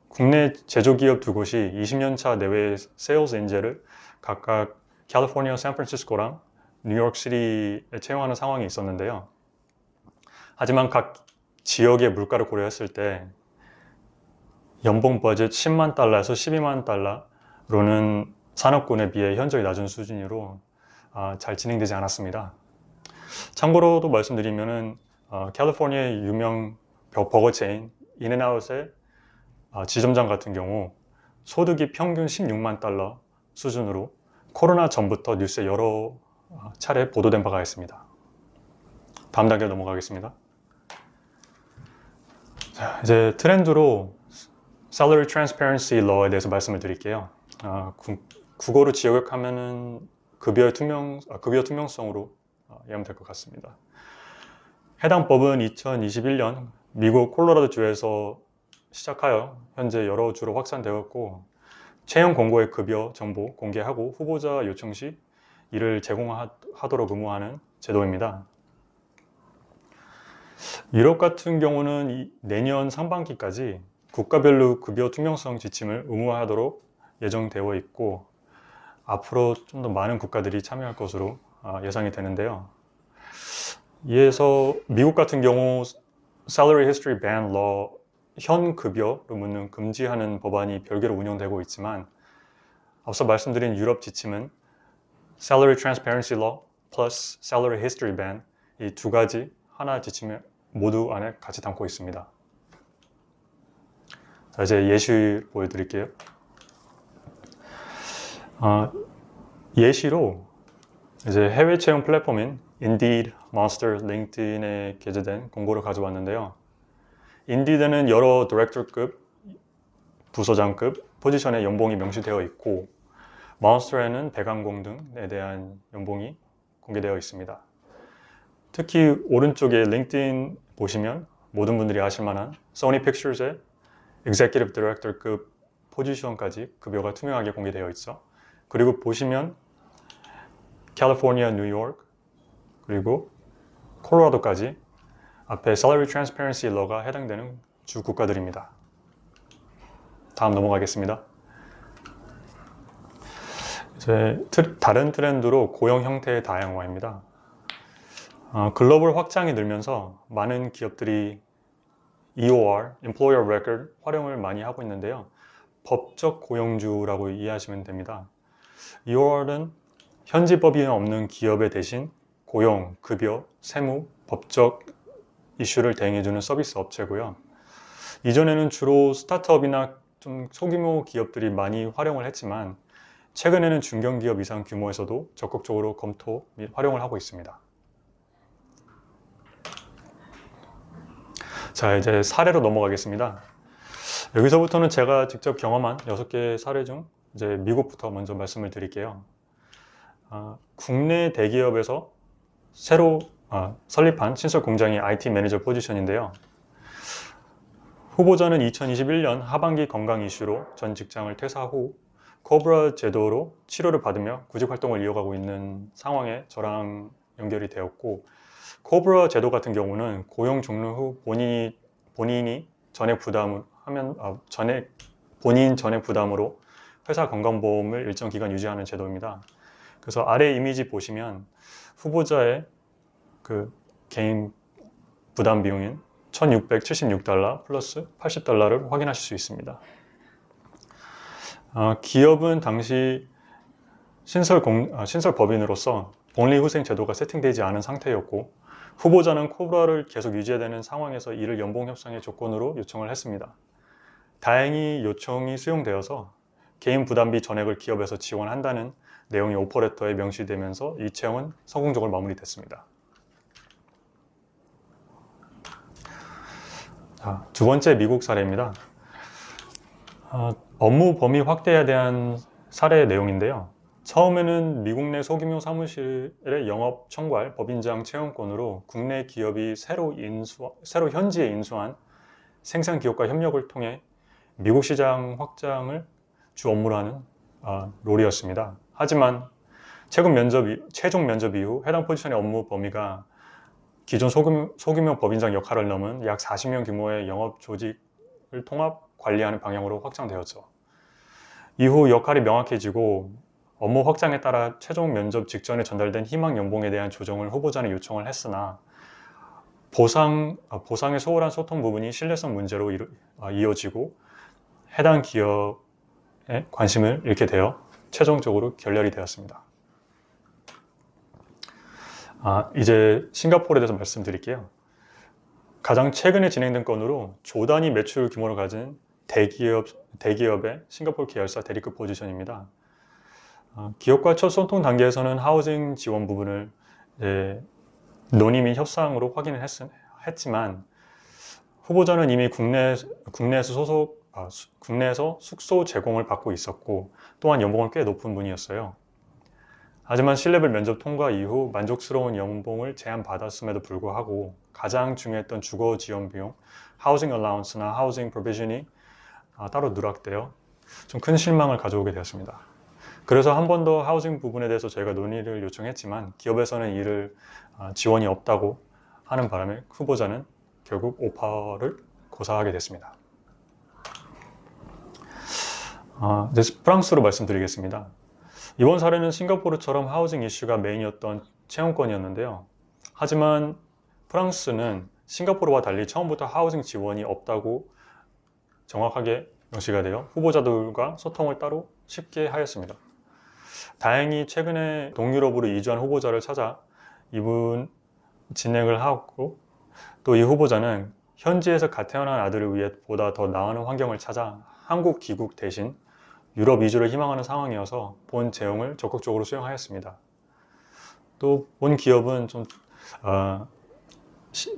국내 제조기업 2곳이 20년차 내외의 세일즈 인재를 각각 캘리포니아, 샌프란시스코랑 뉴욕시티에 채용하는 상황이 있었는데요. 하지만 각 지역의 물가를 고려했을 때 연봉 버젯 10만 달러에서 12만 달러로는 산업군에 비해 현저히 낮은 수준으로 잘 진행되지 않았습니다. 참고로도 말씀드리면은 캘리포니아의 유명 버거 체인 인앤아웃의 지점장 같은 경우 소득이 평균 16만 달러 수준으로 코로나 전부터 뉴스에 여러 차례 보도된 바가 있습니다. 다음 단계로 넘어가겠습니다. 자, 이제 트렌드로 Salary Transparency Law에 대해서 말씀을 드릴게요. 국어로 지역하면은 급여 투명성으로 이해하면 될 것 같습니다. 해당 법은 2021년 미국 콜로라도주에서 시작하여 현재 여러 주로 확산되었고, 채용 공고의 급여 정보 공개하고 후보자 요청 시 이를 제공하도록 의무화하는 제도입니다. 유럽 같은 경우는 내년 상반기까지 국가별로 급여 투명성 지침을 의무화하도록 예정되어 있고, 앞으로 좀 더 많은 국가들이 참여할 것으로 예상이 되는데요. 이에서 미국 같은 경우 Salary History Ban Law, 현 급여로 묻는 금지하는 법안이 별개로 운영되고 있지만, 앞서 말씀드린 유럽 지침은 Salary Transparency Law plus Salary History Ban, 이 두 가지 하나 지침을 모두 안에 같이 담고 있습니다. 자, 이제 예시 보여드릴게요. 예시로 이제 해외 채용 플랫폼인 Indeed, Monster, LinkedIn에 게재된 공고를 가져왔는데요. Indeed는 여러 디렉터급, 부서장급 포지션의 연봉이 명시되어 있고, Monster에는 배관공 등에 대한 연봉이 공개되어 있습니다. 특히 오른쪽에 LinkedIn 보시면 모든 분들이 아실 만한 소니 픽처스의 Executive Director급 포지션까지 급여가 투명하게 공개되어 있죠. 그리고 보시면 캘리포니아, 뉴욕, 그리고 콜로라도까지 앞에 Salary Transparency Law가 해당되는 주 국가들입니다. 다음 넘어가겠습니다. 이제 다른 트렌드로 고용 형태의 다양화입니다. 글로벌 확장이 늘면서 많은 기업들이 EOR, Employer Record 활용을 많이 하고 있는데요. 법적 고용주라고 이해하시면 됩니다. EOR은 현지 법인이 없는 기업의 대신 고용, 급여, 세무, 법적 이슈를 대행해주는 서비스 업체고요. 이전에는 주로 스타트업이나 좀 소규모 기업들이 많이 활용을 했지만 최근에는 중견기업 이상 규모에서도 적극적으로 검토 및 활용을 하고 있습니다. 자, 이제 사례로 넘어가겠습니다. 여기서부터는 제가 직접 경험한 6개의 사례 중 이제 미국부터 먼저 말씀을 드릴게요. 국내 대기업에서 새로 설립한 신설 공장의 IT 매니저 포지션인데요. 후보자는 2021년 하반기 건강 이슈로 전 직장을 퇴사 후 코브라 제도로 치료를 받으며 구직 활동을 이어가고 있는 상황에 저랑 연결이 되었고, 코브라 제도 같은 경우는 고용 종료 후 본인이 전액 부담으로 회사 건강보험을 일정 기간 유지하는 제도입니다. 그래서 아래 이미지 보시면 후보자의 그 개인 부담 비용인 $1,676 플러스 $80를 확인하실 수 있습니다. 기업은 당시 신설 법인으로서 복리후생 제도가 세팅되지 않은 상태였고, 후보자는 코브라를 계속 유지해야 되는 상황에서 이를 연봉 협상의 조건으로 요청을 했습니다. 다행히 요청이 수용되어서 개인 부담비 전액을 기업에서 지원한다는 내용이 오퍼레터에 명시되면서 이 채용은 성공적으로 마무리됐습니다. 자, 두 번째 미국 사례입니다. 업무 범위 확대에 대한 사례 내용인데요. 처음에는 미국 내 소규모 사무실의 영업 총괄 법인장 채용권으로 국내 기업이 새로 현지에 인수한 생산 기업과 협력을 통해 미국 시장 확장을 주 업무로 하는 롤이었습니다. 하지만 최종 면접 이후 해당 포지션의 업무 범위가 기존 소규모 법인장 역할을 넘은 약 40명 규모의 영업 조직을 통합 관리하는 방향으로 확장되었죠. 이후 역할이 명확해지고 업무 확장에 따라 최종 면접 직전에 전달된 희망 연봉에 대한 조정을 후보자는 요청을 했으나 보상에 소홀한 소통 부분이 신뢰성 문제로 이어지고 해당 기업에 관심을 잃게 되어 최종적으로 결렬이 되었습니다. 이제 싱가포르에 대해서 말씀드릴게요. 가장 최근에 진행된 건으로 조 단위 매출 규모를 가진 대기업의 싱가포르 계열사 대리급 포지션입니다. 기업과 첫 소통 단계에서는 하우징 지원 부분을 논의 및 협상으로 확인을 했지만 후보자는 이미 국내에서 숙소 제공을 받고 있었고 또한 연봉은 꽤 높은 분이었어요. 하지만 C레벨 면접 통과 이후 만족스러운 연봉을 제안받았음에도 불구하고 가장 중요했던 주거 지원 비용, 하우징 얼라운스나 하우징 프로비전이 따로 누락되어 좀 큰 실망을 가져오게 되었습니다. 그래서 한 번 더 하우징 부분에 대해서 저희가 논의를 요청했지만 기업에서는 이를 지원이 없다고 하는 바람에 후보자는 결국 오퍼를 고사하게 됐습니다. 이제 프랑스로 말씀드리겠습니다. 이번 사례는 싱가포르처럼 하우징 이슈가 메인이었던 채용권이었는데요. 하지만 프랑스는 싱가포르와 달리 처음부터 하우징 지원이 없다고 정확하게 명시가 되어 후보자들과 소통을 따로 쉽게 하였습니다. 다행히 최근에 동유럽으로 이주한 후보자를 찾아 이분 진행을 하고 또 이 후보자는 현지에서 갓 태어난 아들을 위해 보다 더 나은 환경을 찾아 한국 귀국 대신 유럽 이주를 희망하는 상황이어서 본 채용을 적극적으로 수용하였습니다. 또 본 기업은 좀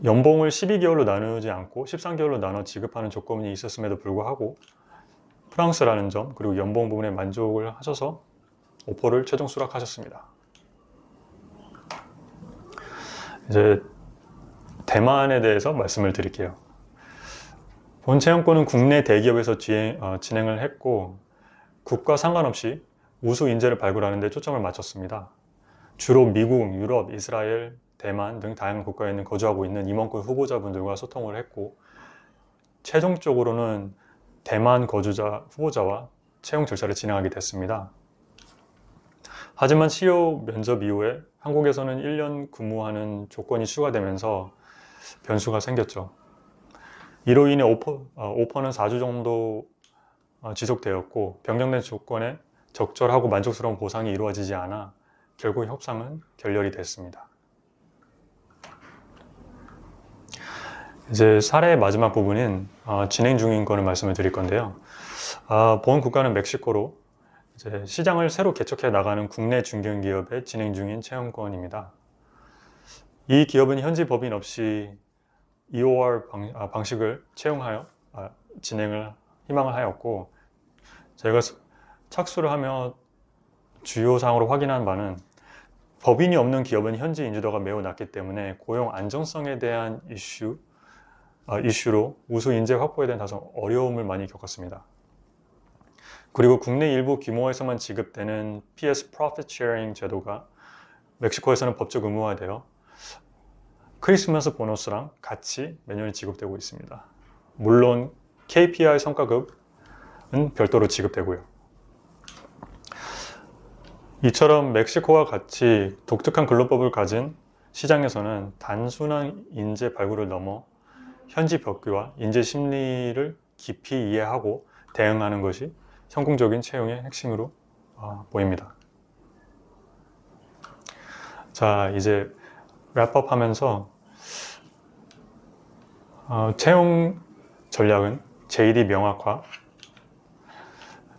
연봉을 12개월로 나누지 않고 13개월로 나눠 지급하는 조건이 있었음에도 불구하고 프랑스라는 점 그리고 연봉 부분에 만족을 하셔서 오퍼를 최종 수락하셨습니다. 이제 대만에 대해서 말씀을 드릴게요. 본 채용권은 국내 대기업에서 진행을 했고 국가 상관없이 우수 인재를 발굴하는 데 초점을 맞췄습니다. 주로 미국, 유럽, 이스라엘, 대만 등 다양한 국가에 거주하고 있는 임원권 후보자분들과 소통을 했고 최종적으로는 대만 거주자 후보자와 채용 절차를 진행하게 됐습니다. 하지만 CEO 면접 이후에 한국에서는 1년 근무하는 조건이 추가되면서 변수가 생겼죠. 이로 인해 오퍼는 4주 정도 지속되었고 변경된 조건에 적절하고 만족스러운 보상이 이루어지지 않아 결국 협상은 결렬이 됐습니다. 이제 사례의 마지막 부분인 진행 중인 거를 말씀을 드릴 건데요. 본 국가는 멕시코로 이제 시장을 새로 개척해 나가는 국내 중견기업의 진행 중인 채용권입니다. 이 기업은 현지 법인 없이 EOR 방식을 채용하여 진행을 희망을 하였고 저희가 착수를 하며 주요 사항으로 확인한 바는 법인이 없는 기업은 현지 인지도가 매우 낮기 때문에 고용 안정성에 대한 이슈로 우수 인재 확보에 대한 다소 어려움을 많이 겪었습니다. 그리고 국내 일부 규모에서만 지급되는 PS Profit Sharing 제도가 멕시코에서는 법적 의무화되어 크리스마스 보너스랑 같이 매년 지급되고 있습니다. 물론 KPI 성과급은 별도로 지급되고요. 이처럼 멕시코와 같이 독특한 근로법을 가진 시장에서는 단순한 인재 발굴을 넘어 현지 벽기와 인재 심리를 깊이 이해하고 대응하는 것이 성공적인 채용의 핵심으로 보입니다. 자, 이제 랩업 하면서 채용 전략은 JD 명확화,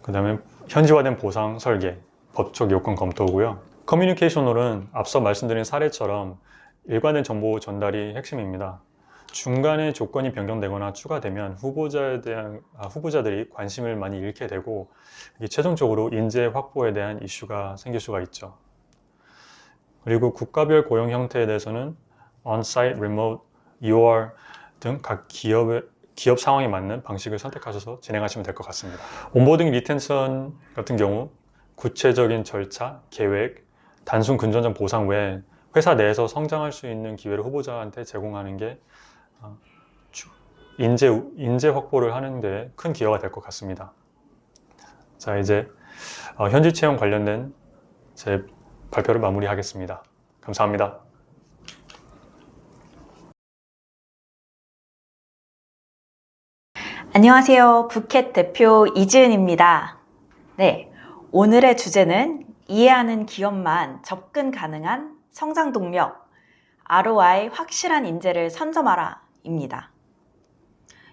그 다음에 현지화된 보상 설계, 법적 요건 검토고요. 커뮤니케이션홀은 앞서 말씀드린 사례처럼 일관된 정보 전달이 핵심입니다. 중간에 조건이 변경되거나 추가되면 후보자들이 관심을 많이 잃게 되고 최종적으로 인재 확보에 대한 이슈가 생길 수가 있죠. 그리고 국가별 고용 형태에 대해서는 on-site, remote, EOR 등 각 기업 상황에 맞는 방식을 선택하셔서 진행하시면 될 것 같습니다. 온보딩 리텐션 같은 경우 구체적인 절차, 계획, 단순 근전적 보상 외에 회사 내에서 성장할 수 있는 기회를 후보자한테 제공하는 게 인재 확보를 하는 데 큰 기여가 될 것 같습니다. 자, 이제 현지 채용 관련된 제 발표를 마무리하겠습니다. 감사합니다. 안녕하세요. 부켓 대표 이지은입니다. 네, 오늘의 주제는 이해하는 기업만 접근 가능한 성장 동력, ROI 확실한 인재를 선점하라 입니다.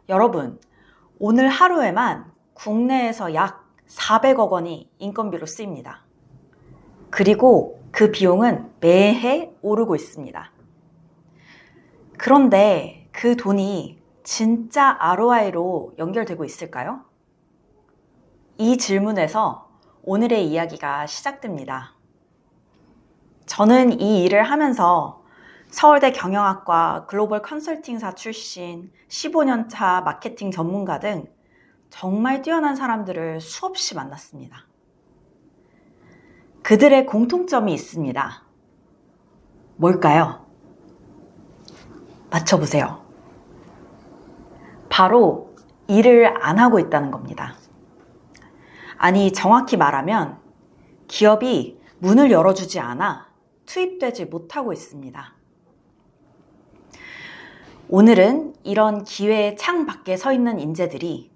여러분, 오늘 하루에만 국내에서 약 400억 원이 인건비로 쓰입니다. 그리고 그 비용은 매해 오르고 있습니다. 그런데 그 돈이 진짜 ROI로 연결되고 있을까요? 이 질문에서 오늘의 이야기가 시작됩니다. 저는 이 일을 하면서 서울대 경영학과 글로벌 컨설팅사 출신 15년 차 마케팅 전문가 등 정말 뛰어난 사람들을 수없이 만났습니다. 그들의 공통점이 있습니다. 뭘까요? 맞춰보세요. 바로 일을 안 하고 있다는 겁니다. 아니, 정확히 말하면 기업이 문을 열어주지 않아 투입되지 못하고 있습니다. 오늘은 이런 기회의 창 밖에 서 있는 인재들이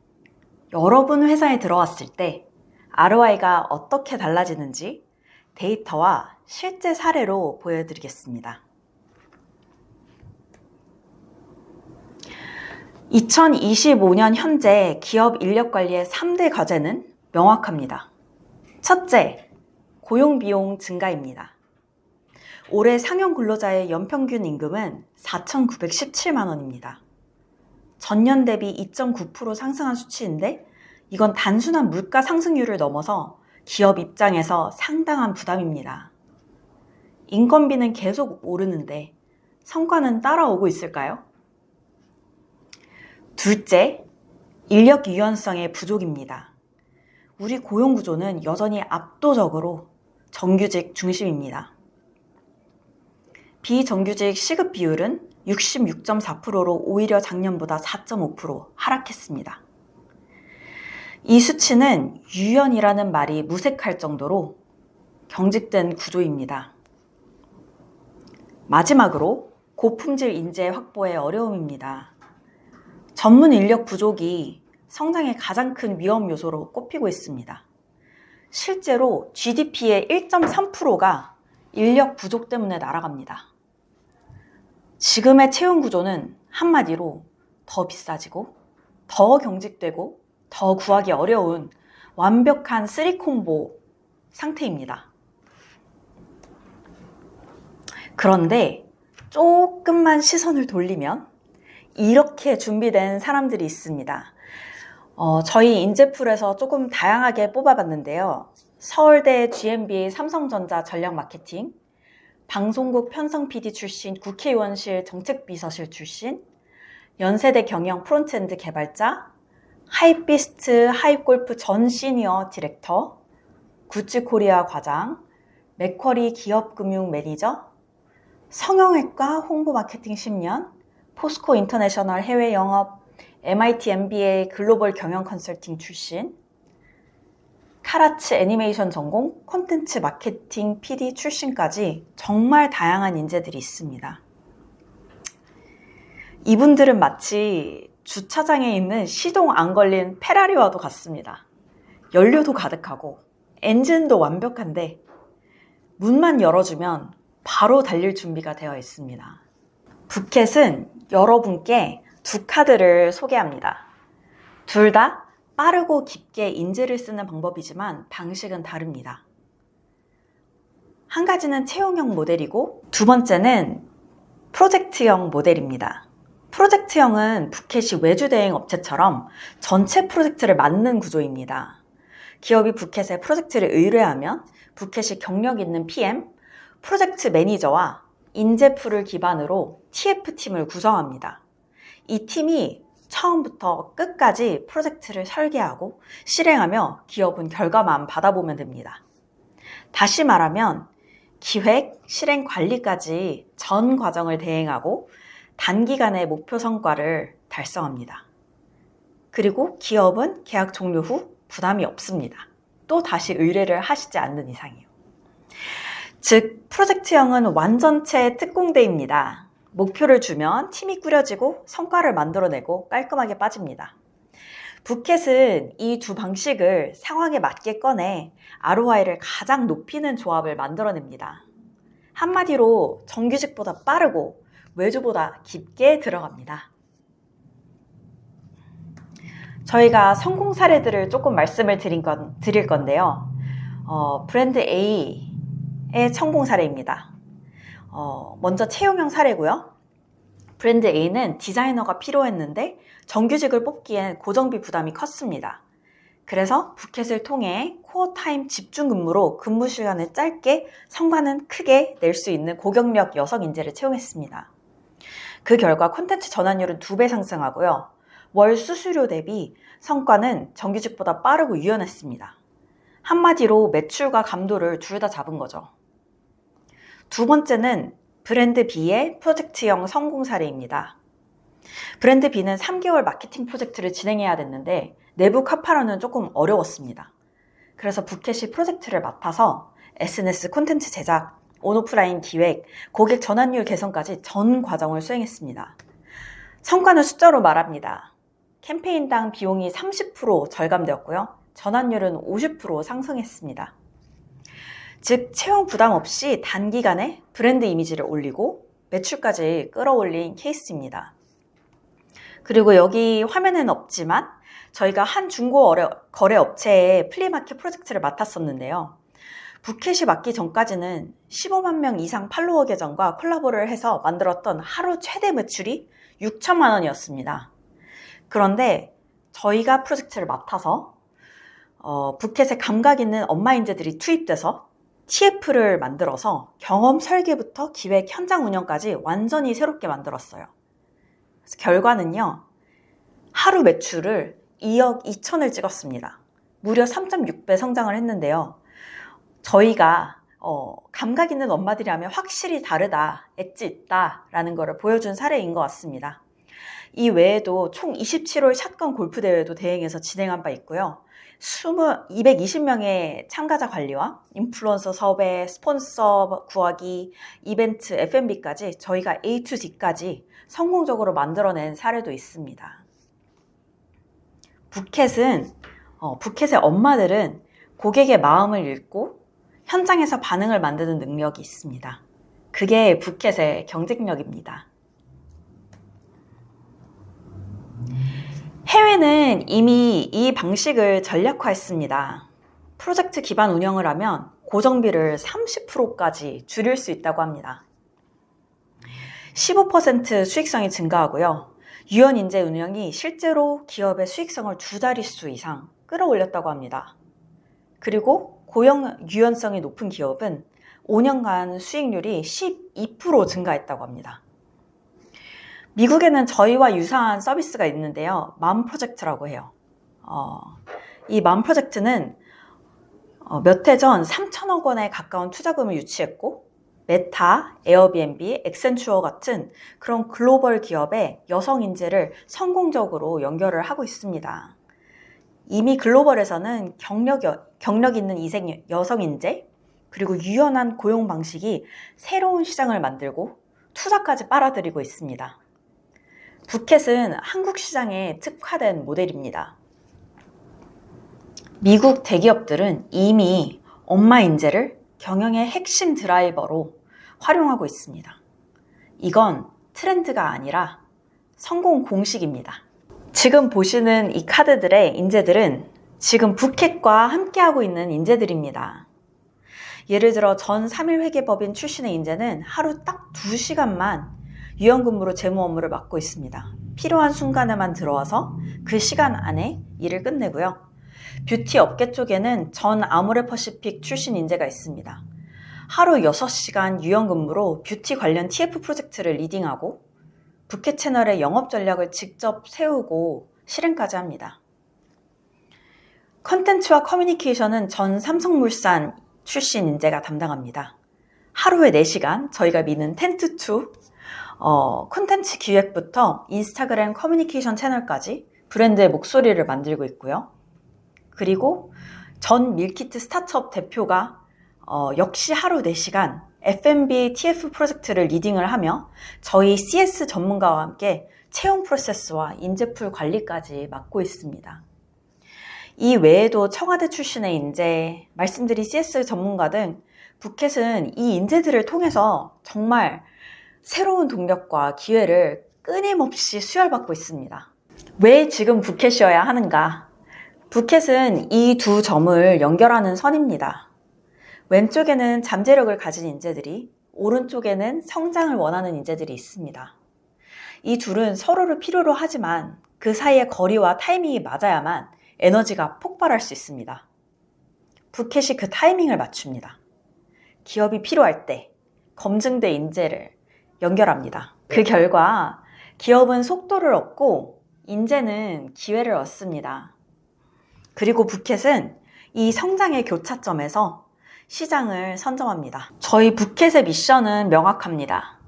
여러분 회사에 들어왔을 때 ROI가 어떻게 달라지는지 데이터와 실제 사례로 보여드리겠습니다. 2025년 현재 기업 인력관리의 3대 과제는 명확합니다. 첫째, 고용비용 증가입니다. 올해 상용 근로자의 연평균 임금은 4,917만 원입니다. 전년 대비 2.9% 상승한 수치인데 이건 단순한 물가 상승률을 넘어서 기업 입장에서 상당한 부담입니다. 인건비는 계속 오르는데 성과는 따라오고 있을까요? 둘째, 인력 유연성의 부족입니다. 우리 고용 구조는 여전히 압도적으로 정규직 중심입니다. 비정규직 시급 비율은 66.4%로 오히려 작년보다 4.5% 하락했습니다. 이 수치는 유연이라는 말이 무색할 정도로 경직된 구조입니다. 마지막으로 고품질 인재 확보의 어려움입니다. 전문 인력 부족이 성장의 가장 큰 위험 요소로 꼽히고 있습니다. 실제로 GDP의 1.3%가 인력 부족 때문에 날아갑니다. 지금의 채용 구조는 한마디로 더 비싸지고 더 경직되고 더 구하기 어려운 완벽한 3콤보 상태입니다. 그런데 조금만 시선을 돌리면 이렇게 준비된 사람들이 있습니다. 저희 인재풀에서 조금 다양하게 뽑아봤는데요. 서울대 GMB 삼성전자 전략마케팅, 방송국 편성 PD 출신 국회의원실 정책비서실 출신, 연세대 경영 프론트엔드 개발자, 하이피스트 하이골프 전 시니어 디렉터, 구찌코리아 과장, 맥쿼리 기업금융 매니저, 성형외과 홍보 마케팅 10년, 포스코 인터내셔널 해외 영업, MIT MBA 글로벌 경영 컨설팅 출신, 카라츠 애니메이션 전공, 콘텐츠 마케팅 PD 출신까지 정말 다양한 인재들이 있습니다. 이분들은 마치 주차장에 있는 시동 안 걸린 페라리와도 같습니다. 연료도 가득하고 엔진도 완벽한데 문만 열어주면 바로 달릴 준비가 되어 있습니다. 부켓은 여러분께 두 카드를 소개합니다. 둘 다 빠르고 깊게 인재를 쓰는 방법이지만 방식은 다릅니다. 한 가지는 채용형 모델이고 두 번째는 프로젝트형 모델입니다. 프로젝트형은 부켓이 외주 대행 업체처럼 전체 프로젝트를 맡는 구조입니다. 기업이 부켓에 프로젝트를 의뢰하면 부켓이 경력 있는 PM, 프로젝트 매니저와 인재풀을 기반으로 TF팀을 구성합니다. 이 팀이 처음부터 끝까지 프로젝트를 설계하고 실행하며 기업은 결과만 받아보면 됩니다. 다시 말하면 기획, 실행 관리까지 전 과정을 대행하고 단기간에 목표 성과를 달성합니다. 그리고 기업은 계약 종료 후 부담이 없습니다. 또 다시 의뢰를 하시지 않는 이상이요. 즉, 프로젝트형은 완전체 특공대입니다. 목표를 주면 팀이 꾸려지고 성과를 만들어내고 깔끔하게 빠집니다. 부켓은 이 두 방식을 상황에 맞게 꺼내 ROI를 가장 높이는 조합을 만들어냅니다. 한마디로 정규직보다 빠르고 외주보다 깊게 들어갑니다. 저희가 성공 사례들을 조금 말씀을 드릴 건데요. 브랜드 A의 성공 사례입니다. 먼저 채용형 사례고요. 브랜드 A는 디자이너가 필요했는데 정규직을 뽑기엔 고정비 부담이 컸습니다. 그래서 부켓을 통해 코어 타임 집중 근무로 근무 시간을 짧게 성과는 크게 낼 수 있는 고경력 여성 인재를 채용했습니다. 그 결과 콘텐츠 전환율은 2배 상승하고요. 월 수수료 대비 성과는 정규직보다 빠르고 유연했습니다. 한마디로 매출과 감도를 둘 다 잡은 거죠. 두 번째는 브랜드 B의 프로젝트형 성공 사례입니다. 브랜드 B는 3개월 마케팅 프로젝트를 진행해야 됐는데 내부 카파로는 조금 어려웠습니다. 그래서 부켓이 프로젝트를 맡아서 SNS 콘텐츠 제작, 온오프라인 기획, 고객 전환율 개선까지 전 과정을 수행했습니다. 성과는 숫자로 말합니다. 캠페인당 비용이 30% 절감되었고요. 전환율은 50% 상승했습니다. 즉, 채용 부담 없이 단기간에 브랜드 이미지를 올리고 매출까지 끌어올린 케이스입니다. 그리고 여기 화면에는 없지만 저희가 한 중고 거래 업체의 플리마켓 프로젝트를 맡았었는데요. 부켓이 맡기 전까지는 15만 명 이상 팔로워 계정과 콜라보를 해서 만들었던 하루 최대 매출이 6천만 원이었습니다. 그런데 저희가 프로젝트를 맡아서 부켓에 감각 있는 엄마 인재들이 투입돼서 TF를 만들어서 경험 설계부터 기획 현장 운영까지 완전히 새롭게 만들었어요. 그래서 결과는요, 하루 매출을 2억 2천을 찍었습니다. 무려 3.6배 성장을 했는데요. 저희가 감각 있는 엄마들이라면 확실히 다르다, 엣지 있다라는 것을 보여준 사례인 것 같습니다. 이 외에도 총 27홀 샷건 골프 대회도 대행해서 진행한 바 있고요. 220명의 참가자 관리와 인플루언서 섭외, 스폰서 구하기, 이벤트, F&B까지 저희가 A to Z까지 성공적으로 만들어낸 사례도 있습니다. 부켓의 엄마들은 고객의 마음을 읽고 현장에서 반응을 만드는 능력이 있습니다. 그게 부켓의 경쟁력입니다. 해외는 이미 이 방식을 전략화했습니다. 프로젝트 기반 운영을 하면 고정비를 30%까지 줄일 수 있다고 합니다. 15% 수익성이 증가하고요. 유연인재 운영이 실제로 기업의 수익성을 2자릿수 이상 끌어올렸다고 합니다. 그리고 고용 유연성이 높은 기업은 5년간 수익률이 12% 증가했다고 합니다. 미국에는 저희와 유사한 서비스가 있는데요. 맘 프로젝트라고 해요. 이 맘 프로젝트는 몇 해 전 3천억 원에 가까운 투자금을 유치했고 메타, 에어비앤비, 액센추어 같은 그런 글로벌 기업의 여성 인재를 성공적으로 연결을 하고 있습니다. 이미 글로벌에서는 경력 있는 여성 인재 그리고 유연한 고용 방식이 새로운 시장을 만들고 투자까지 빨아들이고 있습니다. 부켓은 한국 시장에 특화된 모델입니다. 미국 대기업들은 이미 엄마 인재를 경영의 핵심 드라이버로 활용하고 있습니다. 이건 트렌드가 아니라 성공 공식입니다. 지금 보시는 이 카드들의 인재들은 지금 부켓과 함께하고 있는 인재들입니다. 예를 들어 전 3일 회계법인 출신의 인재는 하루 딱 2시간만 유연근무로 재무 업무를 맡고 있습니다. 필요한 순간에만 들어와서 그 시간 안에 일을 끝내고요. 뷰티 업계 쪽에는 전 아모레퍼시픽 출신 인재가 있습니다. 하루 6시간 유연근무로 뷰티 관련 TF 프로젝트를 리딩하고 부켓 채널의 영업 전략을 직접 세우고 실행까지 합니다. 컨텐츠와 커뮤니케이션은 전 삼성물산 출신 인재가 담당합니다. 하루에 4시간 저희가 미는 텐트2 콘텐츠 기획부터 인스타그램 커뮤니케이션 채널까지 브랜드의 목소리를 만들고 있고요. 그리고 전 밀키트 스타트업 대표가 역시 하루 4시간 F&B TF 프로젝트를 리딩을 하며 저희 CS 전문가와 함께 채용 프로세스와 인재풀 관리까지 맡고 있습니다. 이 외에도 청와대 출신의 인재, 말씀드린 CS 전문가 등 부켓은 이 인재들을 통해서 정말 새로운 동력과 기회를 끊임없이 수혈받고 있습니다. 왜 지금 부켓이어야 하는가? 부켓은 이 두 점을 연결하는 선입니다. 왼쪽에는 잠재력을 가진 인재들이, 오른쪽에는 성장을 원하는 인재들이 있습니다. 이 둘은 서로를 필요로 하지만 그 사이의 거리와 타이밍이 맞아야만 에너지가 폭발할 수 있습니다. 부켓이 그 타이밍을 맞춥니다. 기업이 필요할 때 검증된 인재를 연결합니다. 그 결과 기업은 속도를 얻고 인재는 기회를 얻습니다. 그리고 부켓은 이 성장의 교차점에서 시장을 선점합니다. 저희 부켓의 미션은 명확합니다.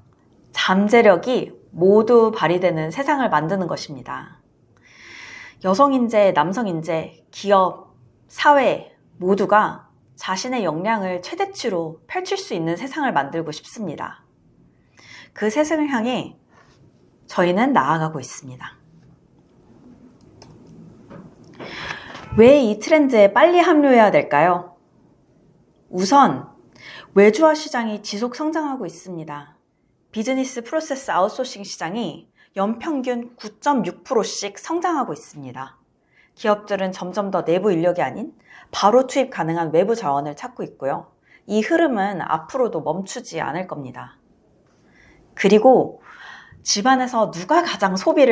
잠재력이 모두 발휘되는 세상을 만드는 것입니다. 여성인재, 남성인재, 기업, 사회 모두가 자신의 역량을 최대치로 펼칠 수 있는 세상을 만들고 싶습니다. 그 세상을 향해 저희는 나아가고 있습니다. 왜 이 트렌드에 빨리 합류해야 될까요? 우선 외주화 시장이 지속 성장하고 있습니다. 비즈니스 프로세스 아웃소싱 시장이 연평균 9.6%씩 성장하고 있습니다. 기업들은 점점 더 내부 인력이 아닌 바로 투입 가능한 외부 자원을 찾고 있고요. 이 흐름은 앞으로도 멈추지 않을 겁니다. 그리고 집안에서 누가 가장 소비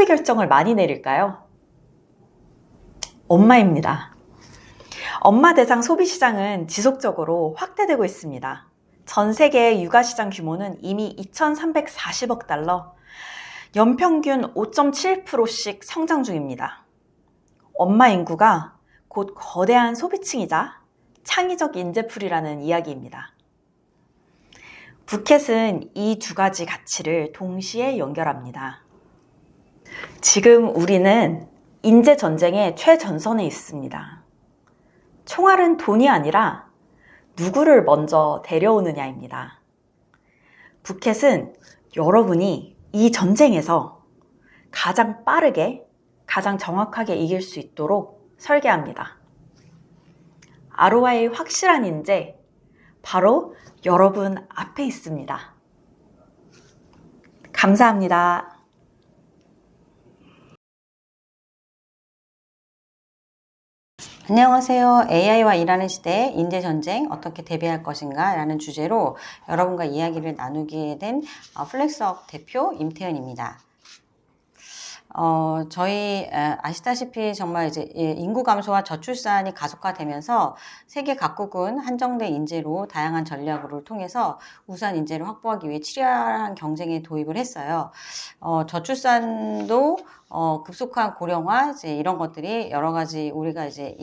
결정을 많이 내릴까요? 엄마입니다. 엄마 대상 소비 시장은 지속적으로 확대되고 있습니다. 전 세계 육아 시장 규모는 이미 2,340억 달러, 연평균 5.7%씩 성장 중입니다. 엄마 인구가 곧 거대한 소비층이자 창의적 인재풀이라는 이야기입니다. 부켓은 이 두 가지 가치를 동시에 연결합니다. 지금 우리는 인재 전쟁의 최전선에 있습니다. 총알은 돈이 아니라 누구를 먼저 데려오느냐입니다. 부켓은 여러분이 이 전쟁에서 가장 빠르게, 가장 정확하게 이길 수 있도록 설계합니다. ROI 확실한 인재, 바로 여러분 앞에 있습니다. 감사합니다. 안녕하세요. AI와 일하는 시대에 인재전쟁 어떻게 대비할 것인가 라는 주제로 여러분과 이야기를 나누게 된 플렉스업 대표 임태은입니다. 저희 아시다시피 정말 이제 인구 감소와 저출산이 가속화되면서 세계 각국은 한정된 인재로 다양한 전략을 통해서 우수한 인재를 확보하기 위해 치열한 경쟁에 도입을 했어요. 저출산도 급속한 고령화 이제 이런 것들이 여러 가지 우리가 이제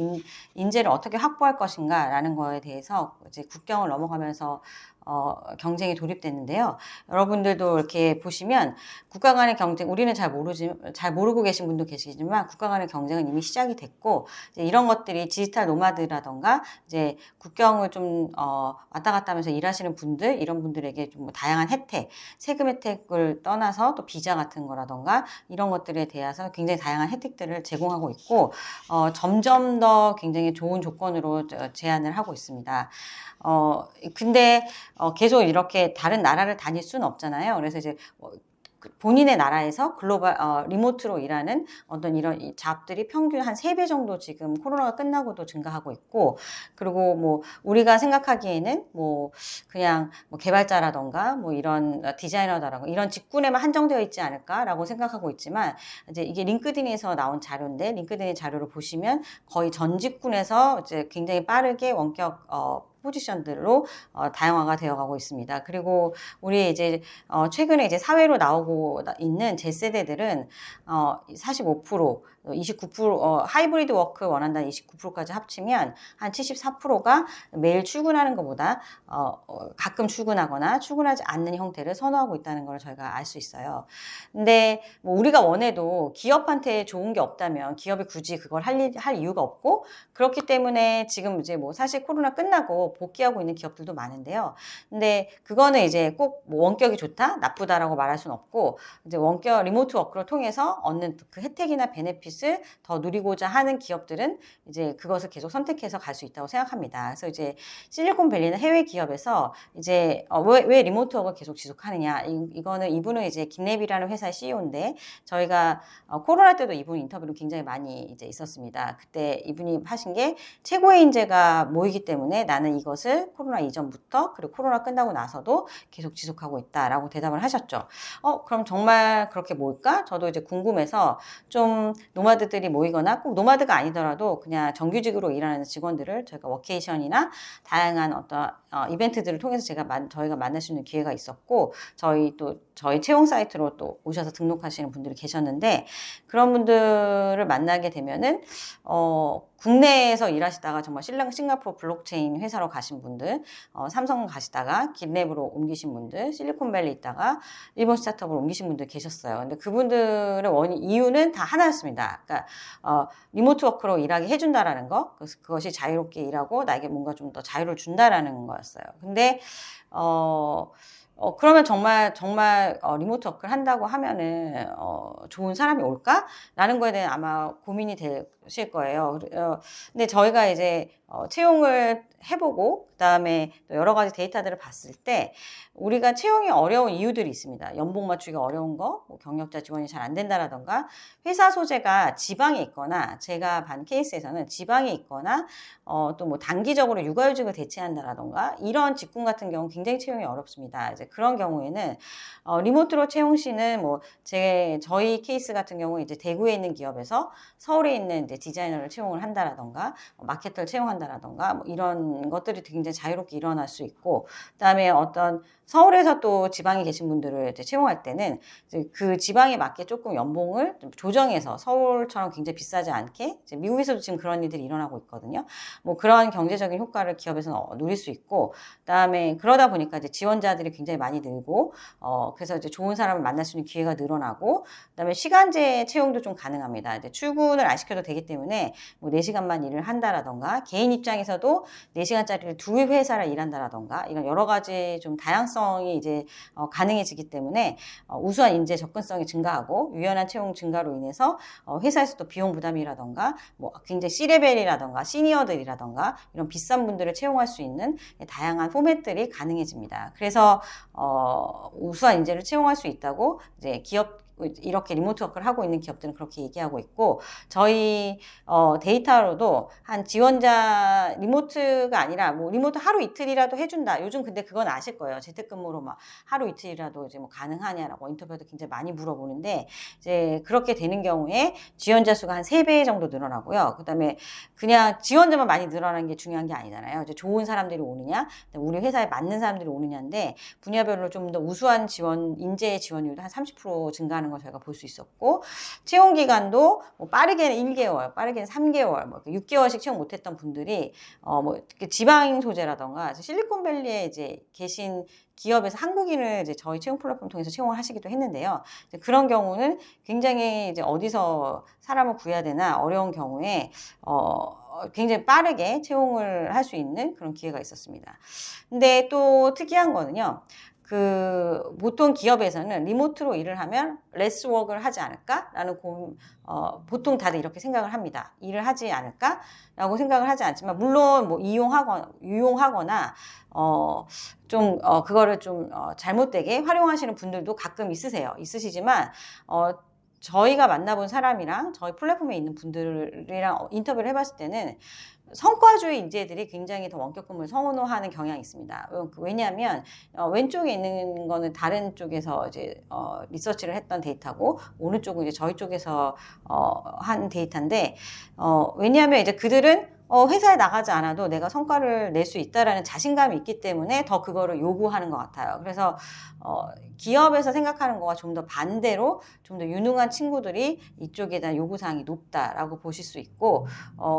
인재를 어떻게 확보할 것인가라는 거에 대해서 이제 국경을 넘어가면서 경쟁에 돌입됐는데요. 여러분들도 이렇게 보시면 국가 간의 경쟁, 우리는 잘 모르고 계신 분도 계시지만 국가 간의 경쟁은 이미 시작이 됐고, 이제 이런 것들이 디지털 노마드라던가 이제 국경을 좀 왔다 갔다 하면서 일하시는 분들, 이런 분들에게 좀 다양한 혜택, 세금 혜택을 떠나서 또 비자 같은 거라던가 이런 것들에 대해서 굉장히 다양한 혜택들을 제공하고 있고, 점점 더 굉장히 좋은 조건으로 제안을 하고 있습니다. 근데 계속 이렇게 다른 나라를 다닐 수는 없잖아요. 그래서 이제 본인의 나라에서 글로벌 리모트로 일하는 어떤 이런 잡들이 평균 한 3배 정도 지금 코로나가 끝나고도 증가하고 있고, 그리고 뭐 우리가 생각하기에는 뭐 그냥 뭐 개발자라던가 뭐 이런 디자이너다라고 이런 직군에만 한정되어 있지 않을까라고 생각하고 있지만, 이제 이게 링크드인에서 나온 자료인데, 링크드인 자료를 보시면 거의 전 직군에서 이제 굉장히 빠르게 원격 포지션들로 다양화가 되어가고 있습니다. 그리고 우리 이제 최근에 이제 사회로 나오고 있는 Z세대들은 45%, 29% 하이브리드 워크 원한다는 29%까지 합치면 한 74%가 매일 출근하는 것보다 가끔 출근하거나 출근하지 않는 형태를 선호하고 있다는 걸 저희가 알 수 있어요. 근데 뭐 우리가 원해도 기업한테 좋은 게 없다면 기업이 굳이 그걸 할 이유가 없고, 그렇기 때문에 지금 이제 뭐 사실 코로나 끝나고 복귀하고 있는 기업들도 많은데요. 근데 그거는 이제 꼭 뭐 원격이 좋다, 나쁘다라고 말할 수는 없고, 이제 원격 리모트 워크를 통해서 얻는 그 혜택이나 베네핏을 더 누리고자 하는 기업들은 이제 그것을 계속 선택해서 갈 수 있다고 생각합니다. 그래서 이제 실리콘밸리는 해외 기업에서 이제 왜 리모트 워크를 계속 지속하느냐, 이분은 이제 김랩이라는 회사의 CEO인데, 저희가 코로나 때도 이분 인터뷰를 굉장히 많이 이제 있었습니다. 그때 이분이 하신 게 최고의 인재가 모이기 때문에 나는 이것을 코로나 이전부터 그리고 코로나 끝나고 나서도 계속 지속하고 있다라고 대답을 하셨죠. 그럼 정말 그렇게 모일까? 저도 이제 궁금해서 좀 노마드들이 모이거나 꼭 노마드가 아니더라도 그냥 정규직으로 일하는 직원들을 저희가 워케이션이나 다양한 어떤 이벤트들을 통해서 저희가 만날 수 있는 기회가 있었고, 저희 채용 사이트로 또 오셔서 등록하시는 분들이 계셨는데, 그런 분들을 만나게 되면은 국내에서 일하시다가 정말 싱가포르 블록체인 회사로 가신 분들, 삼성 가시다가 김랩으로 옮기신 분들, 실리콘밸리 있다가 일본 스타트업으로 옮기신 분들 계셨어요. 근데 그분들의 이유는 다 하나였습니다. 그러니까 리모트 워크로 일하게 해준다라는 거, 그것이 자유롭게 일하고 나에게 뭔가 좀 더 자유를 준다라는 거였어요. 근데 그러면 정말 리모트 워크를 한다고 하면은 좋은 사람이 올까? 라는 거에 대한 아마 고민이 되실 거예요. 근데 저희가 이제 채용을 해보고 그다음에 또 여러 가지 데이터들을 봤을 때 우리가 채용이 어려운 이유들이 있습니다. 연봉 맞추기가 어려운 거, 뭐 경력자 지원이 잘 안 된다라던가, 회사 소재가 지방에 있거나, 제가 반 케이스에서는 지방에 있거나 또 뭐 단기적으로 육아휴직을 대체한다라던가, 이런 직군 같은 경우는 굉장히 채용이 어렵습니다. 이제 그런 경우에는 리모트로 채용 시는 뭐 저희 케이스 같은 경우 이제 대구에 있는 기업에서 서울에 있는 이제 디자이너를 채용을 한다라던가 마케터를 채용한다라던가 뭐 이런 것들이 굉장히 자유롭게 일어날 수 있고, 그다음에 어떤 서울에서 또 지방에 계신 분들을 이제 채용할 때는 이제 그 지방에 맞게 조금 연봉을 좀 조정해서 서울처럼 굉장히 비싸지 않게, 이제 미국에서도 지금 그런 일들이 일어나고 있거든요. 뭐 그런 경제적인 효과를 기업에서는 누릴 수 있고, 그다음에 그러다 보니까 이제 지원자들이 굉장히 많이 늘고, 그래서 이제 좋은 사람을 만날 수 있는 기회가 늘어나고, 그다음에 시간제 채용도 좀 가능합니다. 이제 출근을 안 시켜도 되기 때문에 뭐 4시간만 일을 한다라던가, 개인 입장에서도 4시간짜리를 2회사를 일한다라던가, 이런 여러 가지 좀 다양성이 이제 가능해지기 때문에 우수한 인재 접근성이 증가하고, 유연한 채용 증가로 인해서 회사에서도 비용 부담이라던가, 뭐 굉장히 C레벨이라던가 시니어들이라던가 이런 비싼 분들을 채용할 수 있는 다양한 포맷들이 가능해집니다. 그래서 우수한 인재를 채용할 수 있다고 이제 이렇게 리모트 워크를 하고 있는 기업들은 그렇게 얘기하고 있고, 저희 데이터로도 한 지원자 리모트가 아니라 뭐 리모트 하루 이틀이라도 해준다. 요즘 근데 그건 아실 거예요. 재택근무로 막 하루 이틀이라도 이제 뭐 가능하냐라고 인터뷰도 굉장히 많이 물어보는데, 이제 그렇게 되는 경우에 지원자 수가 한 3배 정도 늘어나고요. 그다음에 그냥 지원자만 많이 늘어나는 게 중요한 게 아니잖아요. 이제 좋은 사람들이 오느냐, 우리 회사에 맞는 사람들이 오느냐인데, 분야별로 좀 더 우수한 인재 지원율도 한 30% 증가하는 걸 저희가 볼 수 있었고, 채용 기간도 뭐 빠르게는 1개월, 빠르게는 3개월, 뭐 6개월씩 채용 못했던 분들이 뭐 지방 소재라던가 실리콘밸리에 이제 계신 기업에서 한국인을 이제 저희 채용 플랫폼 통해서 채용을 하시기도 했는데요. 이제 그런 경우는 굉장히 이제 어디서 사람을 구해야 되나 어려운 경우에 굉장히 빠르게 채용을 할 수 있는 그런 기회가 있었습니다. 근데 또 특이한 거는요. 보통 기업에서는 리모트로 일을 하면 레스 워크를 하지 않을까라는 보통 다들 이렇게 생각을 합니다. 일을 하지 않을까라고 생각을 하지 않지만, 물론 뭐 유용하거나 그거를 좀 잘못되게 활용하시는 분들도 가끔 있으시지만, 저희가 만나본 사람이랑 저희 플랫폼에 있는 분들이랑 인터뷰를 해봤을 때는 성과주의 인재들이 굉장히 더 원격 근무를 선호하는 경향이 있습니다. 왜냐하면 왼쪽에 있는 거는 다른 쪽에서 이제 리서치를 했던 데이터고, 오른쪽은 이제 저희 쪽에서 한 데이터인데, 왜냐하면 이제 그들은 회사에 나가지 않아도 내가 성과를 낼 수 있다라는 자신감이 있기 때문에 더 그거를 요구하는 것 같아요. 그래서 기업에서 생각하는 거와 좀 더 반대로 좀 더 유능한 친구들이 이쪽에 대한 요구사항이 높다라고 보실 수 있고,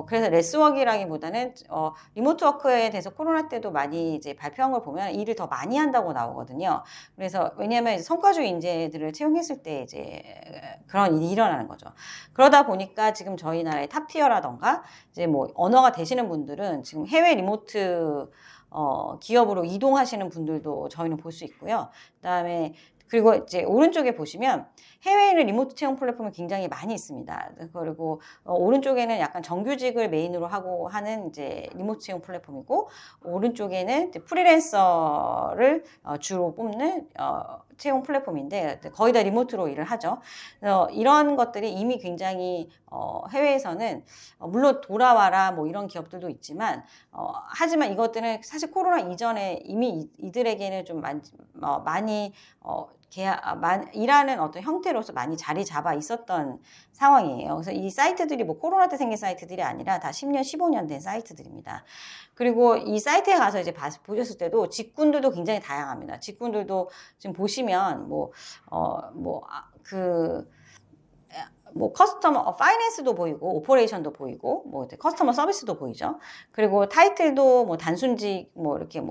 그래서 레스워크라기보다는 리모트 워크에 대해서 코로나 때도 많이 이제 발표한 걸 보면 일을 더 많이 한다고 나오거든요. 그래서 왜냐하면 이제 성과주의 인재들을 채용했을 때 이제 그런 일이 일어나는 거죠. 그러다 보니까 지금 저희 나라의 탑티어라던가 이제 뭐 언어가 되시는 분들은 지금 해외 리모트 기업으로 이동하시는 분들도 저희는 볼 수 있고요. 그다음에 그리고 이제 오른쪽에 보시면 해외에 있는 리모트 채용 플랫폼이 굉장히 많이 있습니다. 그리고 오른쪽에는 약간 정규직을 메인으로 하고 하는 이제 리모트 채용 플랫폼이고, 오른쪽에는 이제 프리랜서를 주로 뽑는 채용 플랫폼인데 거의 다 리모트로 일을 하죠. 그래서 이런 것들이 이미 굉장히 해외에서는 물론 돌아와라 뭐 이런 기업들도 있지만, 하지만 이것들은 사실 코로나 이전에 이미 이들에게는 좀 많이 일하는 어떤 형태로서 많이 자리 잡아 있었던 상황이에요. 그래서 이 사이트들이 뭐 코로나 때 생긴 사이트들이 아니라 다 10년, 15년 된 사이트들입니다. 그리고 이 사이트에 가서 이제 보셨을 때도 직군들도 굉장히 다양합니다. 직군들도 지금 보시면 커스터머, 파이낸스도 보이고, 오퍼레이션도 보이고, 뭐, 커스터머 서비스도 보이죠. 그리고 타이틀도 뭐, 단순직, 뭐, 이렇게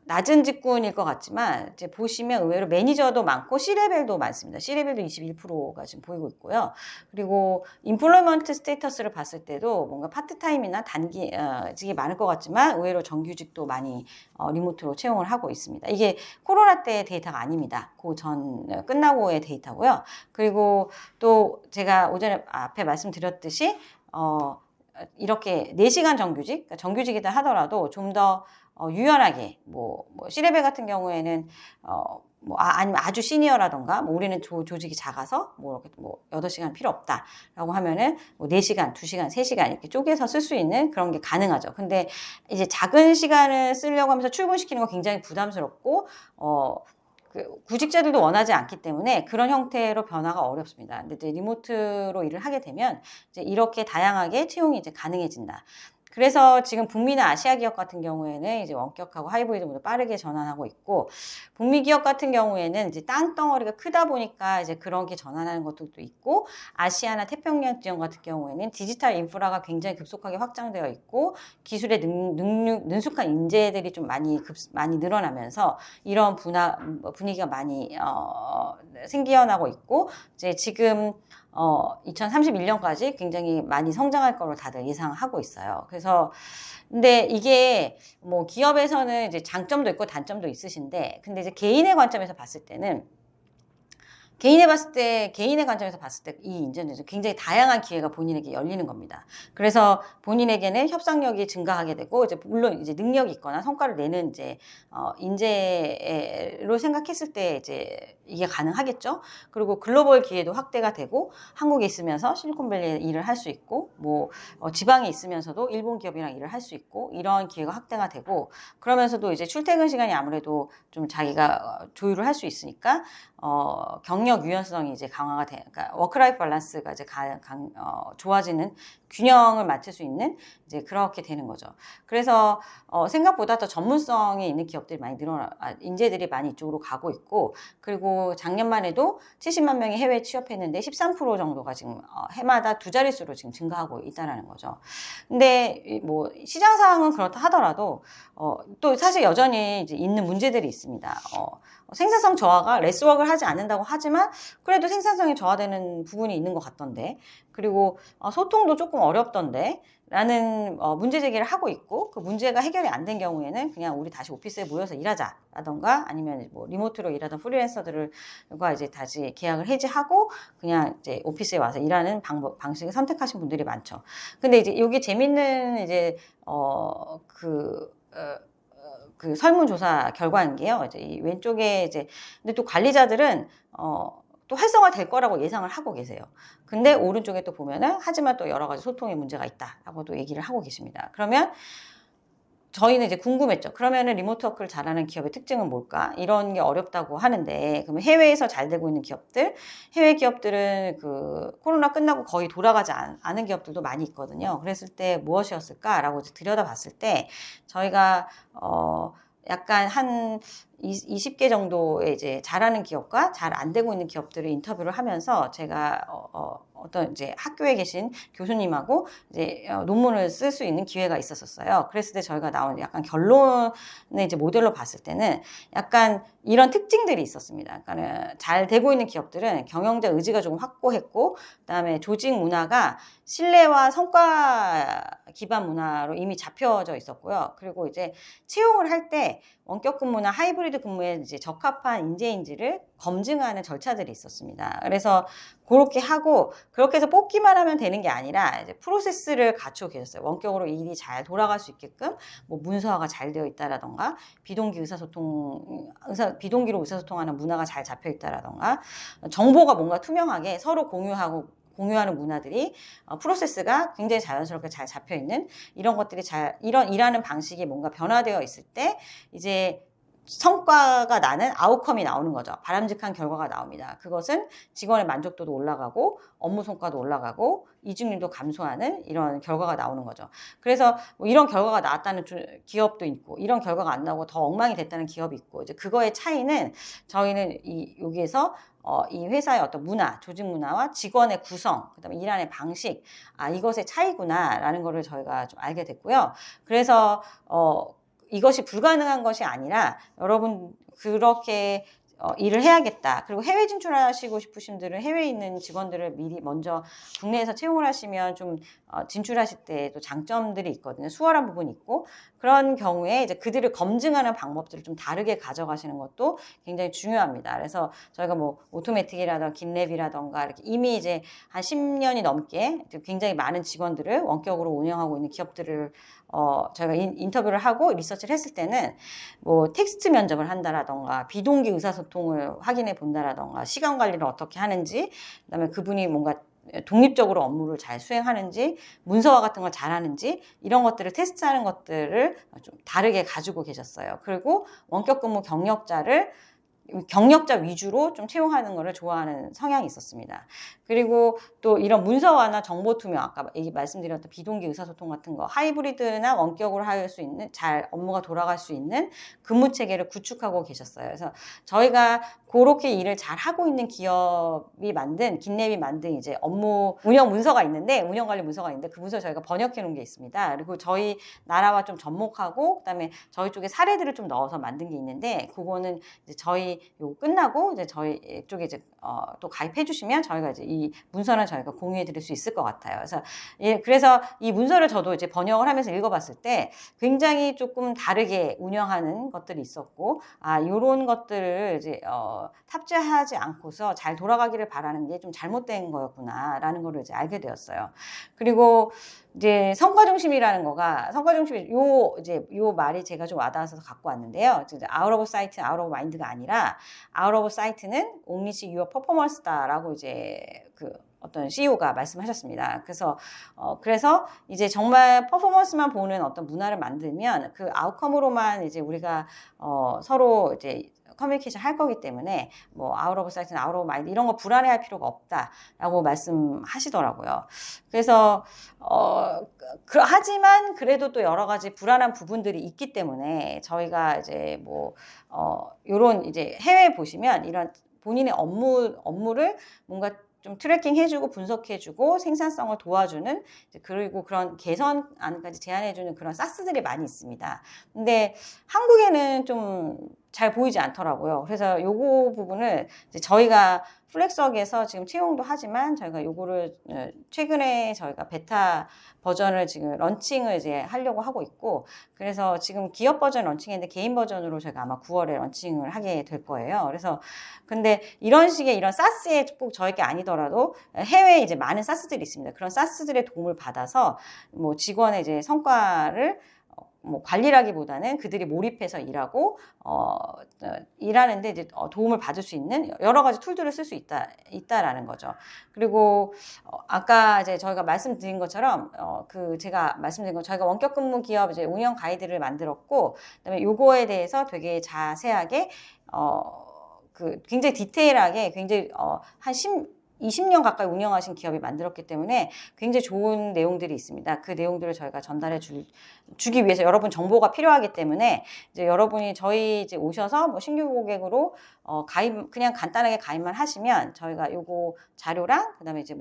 낮은 직군일 것 같지만, 이제 보시면 의외로 매니저도 많고, C레벨도 많습니다. C레벨도 21%가 지금 보이고 있고요. 그리고, 인플로이먼트 스테이터스를 봤을 때도 뭔가 파트타임이나 단기직이 많을 것 같지만, 의외로 정규직도 많이 리모트로 채용을 하고 있습니다. 이게 코로나 때 데이터가 아닙니다. 끝나고의 데이터고요. 그리고 또 제가 오전에 앞에 말씀드렸듯이, 이렇게 4시간 정규직, 그러니까 정규직이다 하더라도 좀 더 유연하게, C레벨 같은 경우에는 아니면 아주 시니어라던가, 우리는 조직이 작아서, 이렇게 8시간 필요 없다라고 하면은 4시간, 2시간, 3시간 이렇게 쪼개서 쓸 수 있는 그런 게 가능하죠. 근데 이제 작은 시간을 쓰려고 하면서 출근시키는 거 굉장히 부담스럽고, 구직자들도 원하지 않기 때문에 그런 형태로 변화가 어렵습니다. 근데 이제 리모트로 일을 하게 되면 이제 이렇게 다양하게 채용이 이제 가능해진다. 그래서 지금 북미나 아시아 기업 같은 경우에는 이제 원격하고 하이브리드 모드 빠르게 전환하고 있고, 북미 기업 같은 경우에는 이제 땅덩어리가 크다 보니까 이제 그런 게 전환하는 것들도 있고, 아시아나 태평양 지역 같은 경우에는 디지털 인프라가 굉장히 급속하게 확장되어 있고, 기술에 능숙한 인재들이 좀 많이 늘어나면서 이런 분위기가 많이 생겨나고 있고, 이제 지금 2031년까지 굉장히 많이 성장할 거로 다들 예상하고 있어요. 그래서 근데 이게 기업에서는 이제 장점도 있고 단점도 있으신데, 근데 이제 개인의 관점에서 봤을 때는 개인의 관점에서 봤을 때 이 인재는 굉장히 다양한 기회가 본인에게 열리는 겁니다. 그래서 본인에게는 협상력이 증가하게 되고, 이제 물론 이제 능력이 있거나 성과를 내는 이제 인재로 생각했을 때 이제 이게 가능하겠죠. 그리고 글로벌 기회도 확대가 되고, 한국에 있으면서 실리콘밸리에 일을 할 수 있고, 지방에 있으면서도 일본 기업이랑 일을 할 수 있고, 이런 기회가 확대가 되고, 그러면서도 이제 출퇴근 시간이 아무래도 좀 자기가 조율을 할 수 있으니까 경력 유연성이 이제 강화가 그러니까 워크라이프 밸런스가 이제 좋아지는, 균형을 맞출 수 있는 이제 그렇게 되는 거죠. 그래서 생각보다 더 전문성이 있는 기업들이 많이 인재들이 많이 이쪽으로 가고 있고, 그리고 작년만 해도 70만 명이 해외 취업했는데 13% 정도가 지금 해마다 2자릿수로 지금 증가하고 있다라는 거죠. 근데 시장 상황은 그렇다 하더라도 또 사실 여전히 이제 있는 문제들이 있습니다. 생산성 저하가 레스워크를 하지 않는다고 하지만 그래도 생산성이 저하되는 부분이 있는 것 같던데, 그리고 소통도 조금 어렵던데 라는 문제 제기를 하고 있고, 그 문제가 해결이 안 된 경우에는 그냥 우리 다시 오피스에 모여서 일하자 라던가, 아니면 리모트로 일하던 프리랜서들과 이제 다시 계약을 해지하고 그냥 이제 오피스에 와서 일하는 방식을 선택하신 분들이 많죠. 근데 이제 여기 재밌는 이제 그 설문조사 결과인 게요. 이제 이 왼쪽에 근데 또 관리자들은 또 활성화될 거라고 예상을 하고 계세요. 근데 오른쪽에 또 보면은 하지만 또 여러 가지 소통에 문제가 있다라고 또 얘기를 하고 계십니다. 그러면 저희는 이제 궁금했죠. 그러면은 리모트 워크를 잘하는 기업의 특징은 뭘까? 이런 게 어렵다고 하는데, 그러면 해외에서 잘 되고 있는 기업들, 해외 기업들은 코로나 끝나고 거의 돌아가지 않은 기업들도 많이 있거든요. 그랬을 때 무엇이었을까라고 들여다봤을 때, 저희가 약간 한 20개 정도의 이제 잘하는 기업과 잘 안 되고 있는 기업들을 인터뷰를 하면서 제가 어떤 이제 학교에 계신 교수님하고 이제 논문을 쓸 수 있는 기회가 있었어요. 그랬을 때 저희가 나온 약간 결론을 이제 모델로 봤을 때는 약간 이런 특징들이 있었습니다. 그러니까 잘 되고 있는 기업들은 경영자 의지가 조금 확고했고, 그다음에 조직 문화가 신뢰와 성과 기반 문화로 이미 잡혀져 있었고요. 그리고 이제 채용을 할 때 원격 근무나 하이브리드 근무에 이제 적합한 인재인지를 검증하는 절차들이 있었습니다. 그래서 그렇게 하고, 그렇게 해서 뽑기만 하면 되는 게 아니라 이제 프로세스를 갖추고 계셨어요. 원격으로 일이 잘 돌아갈 수 있게끔 문서화가 잘 되어 있다라던가, 비동기로 의사소통하는 문화가 잘 잡혀 있다라던가, 정보가 뭔가 투명하게 서로 공유하는 문화들이 프로세스가 굉장히 자연스럽게 잘 잡혀 있는 이런 것들이 이런 일하는 방식이 뭔가 변화되어 있을 때 이제 성과가 나는 아웃컴이 나오는 거죠. 바람직한 결과가 나옵니다. 그것은 직원의 만족도도 올라가고 업무 성과도 올라가고 이직률도 감소하는 이런 결과가 나오는 거죠. 그래서 이런 결과가 나왔다는 기업도 있고, 이런 결과가 안 나오고 더 엉망이 됐다는 기업이 있고, 이제 그거의 차이는 저희는 여기에서 이 회사의 어떤 문화, 조직 문화와 직원의 구성, 그다음에 일하는 방식, 이것의 차이구나라는 거를 저희가 좀 알게 됐고요. 그래서 이것이 불가능한 것이 아니라 여러분 그렇게 일을 해야겠다. 그리고 해외 진출하시고 싶으신 분들은 해외에 있는 직원들을 미리 먼저 국내에서 채용을 하시면 좀 진출하실 때도 장점들이 있거든요. 수월한 부분이 있고, 그런 경우에 이제 그들을 검증하는 방법들을 좀 다르게 가져가시는 것도 굉장히 중요합니다. 그래서 저희가 오토매틱이라던가 긴랩이라던가 이렇게 이미 이제 한 10년이 넘게 굉장히 많은 직원들을 원격으로 운영하고 있는 기업들을 저희가 인터뷰를 하고 리서치를 했을 때는 뭐 텍스트 면접을 한다라던가 비동기 의사소통을 확인해 본다라던가 시간 관리를 어떻게 하는지, 그다음에 그분이 뭔가 독립적으로 업무를 잘 수행하는지, 문서화 같은 걸 잘하는지, 이런 것들을 테스트하는 것들을 좀 다르게 가지고 계셨어요. 그리고 원격 근무 경력자 위주로 좀 채용하는 것을 좋아하는 성향이 있었습니다. 그리고 또 이런 문서화나 정보 투명, 아까 말씀드렸던 비동기 의사소통 같은 거, 하이브리드나 원격으로 할 수 있는, 잘 업무가 돌아갈 수 있는 근무 체계를 구축하고 계셨어요. 그래서 저희가 그렇게 일을 잘 하고 있는 기업이 만든, 긴랩이 만든 이제 업무 운영 문서가 있는데, 운영 관리 문서가 있는데 그 문서 저희가 번역해 놓은 게 있습니다. 그리고 저희 나라와 좀 접목하고, 그다음에 저희 쪽에 사례들을 좀 넣어서 만든 게 있는데, 그거는 이제 저희 요거 끝나고 이제 저희 쪽에 이제 또 가입해 주시면 저희가 이제 이 문서는 저희가 공유해 드릴 수 있을 것 같아요. 그래서 이 문서를 저도 이제 번역을 하면서 읽어봤을 때 굉장히 조금 다르게 운영하는 것들이 있었고, 요런 것들을 이제 탑재하지 않고서 잘 돌아가기를 바라는 게 좀 잘못된 거였구나라는 거를 이제 알게 되었어요. 그리고 이제 성과 중심이라는 거가, 성과 중심이 요 말이 제가 좀 와닿아서 갖고 왔는데요. 아웃 오브 사이트, 아웃 오브 마인드가 아니라 아웃 오브 사이트는 only your performance다라고 이제 어떤 CEO가 말씀하셨습니다. 그래서 이제 정말 퍼포먼스만 보는 어떤 문화를 만들면 그 아웃컴으로만 이제 우리가 서로 이제 커뮤니케이션 할 거기 때문에 뭐 아웃 오브 사이트나 아웃 오브 마인드 이런 거 불안해할 필요가 없다라고 말씀하시더라고요. 그래서 하지만 그래도 또 여러 가지 불안한 부분들이 있기 때문에 저희가 이제 요런 이제 해외 보시면 이런 본인의 업무를 뭔가 좀 트래킹 해주고 분석해주고 생산성을 도와주는, 그리고 그런 개선안까지 제안해주는 그런 사스들이 많이 있습니다. 근데 한국에는 좀 잘 보이지 않더라고요. 그래서 요거 부분을 이제 저희가 플렉스웍에서 지금 채용도 하지만 저희가 요거를 최근에 저희가 베타 버전을 지금 런칭을 이제 하려고 하고 있고, 그래서 지금 기업 버전 런칭했는데 개인 버전으로 저희가 아마 9월에 런칭을 하게 될 거예요. 그래서 근데 이런 식의 이런 사스에 꼭 저희 게 아니더라도 해외에 이제 많은 사스들이 있습니다. 그런 사스들의 도움을 받아서 뭐 직원의 이제 성과를 관리라기보다는 그들이 몰입해서 일하고 일하는데 이제 도움을 받을 수 있는 여러 가지 툴들을 쓸 수 있다라는 거죠. 그리고 아까 이제 저희가 말씀드린 것처럼 제가 말씀드린 것, 저희가 원격 근무 기업 이제 운영 가이드를 만들었고, 그다음에 요거에 대해서 되게 자세하게 굉장히 디테일하게, 굉장히 한 20년 가까이 운영하신 기업이 만들었기 때문에 굉장히 좋은 내용들이 있습니다. 그 내용들을 저희가 전달해 주기 위해서 여러분 정보가 필요하기 때문에 이제 여러분이 저희 이제 오셔서 뭐 신규 고객으로 그냥 간단하게 가입만 하시면 저희가 요거 자료랑, 그다음에 이제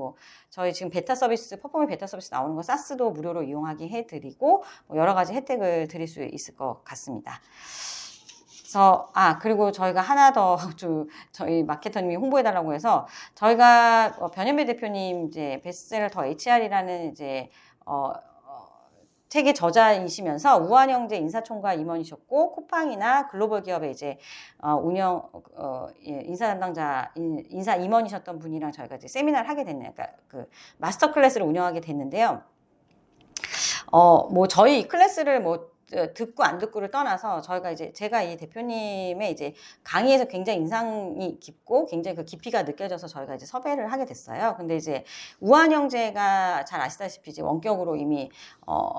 저희 지금 베타 서비스, 퍼포먼스 베타 서비스 나오는 거 사스도 무료로 이용하게 해드리고 여러 가지 혜택을 드릴 수 있을 것 같습니다. 그리고 저희가 하나 더 저희 마케터님이 홍보해달라고 해서, 저희가 변현배 대표님 이제 베스트셀러 더 HR이라는 이제 책의 저자이시면서 우한영재 인사총괄 임원이셨고, 쿠팡이나 글로벌 기업의 이제 인사 담당자, 인사 임원이셨던 분이랑 저희가 이제 세미나를 하게 됐네요. 그러니까 그 마스터 클래스를 운영하게 됐는데요. 저희 이 클래스를 듣고 안 듣고를 떠나서 제가 이 대표님의 이제 강의에서 굉장히 인상이 깊고 굉장히 그 깊이가 느껴져서 저희가 이제 섭외를 하게 됐어요. 근데 이제 우한영재가 잘 아시다시피 이제 원격으로 이미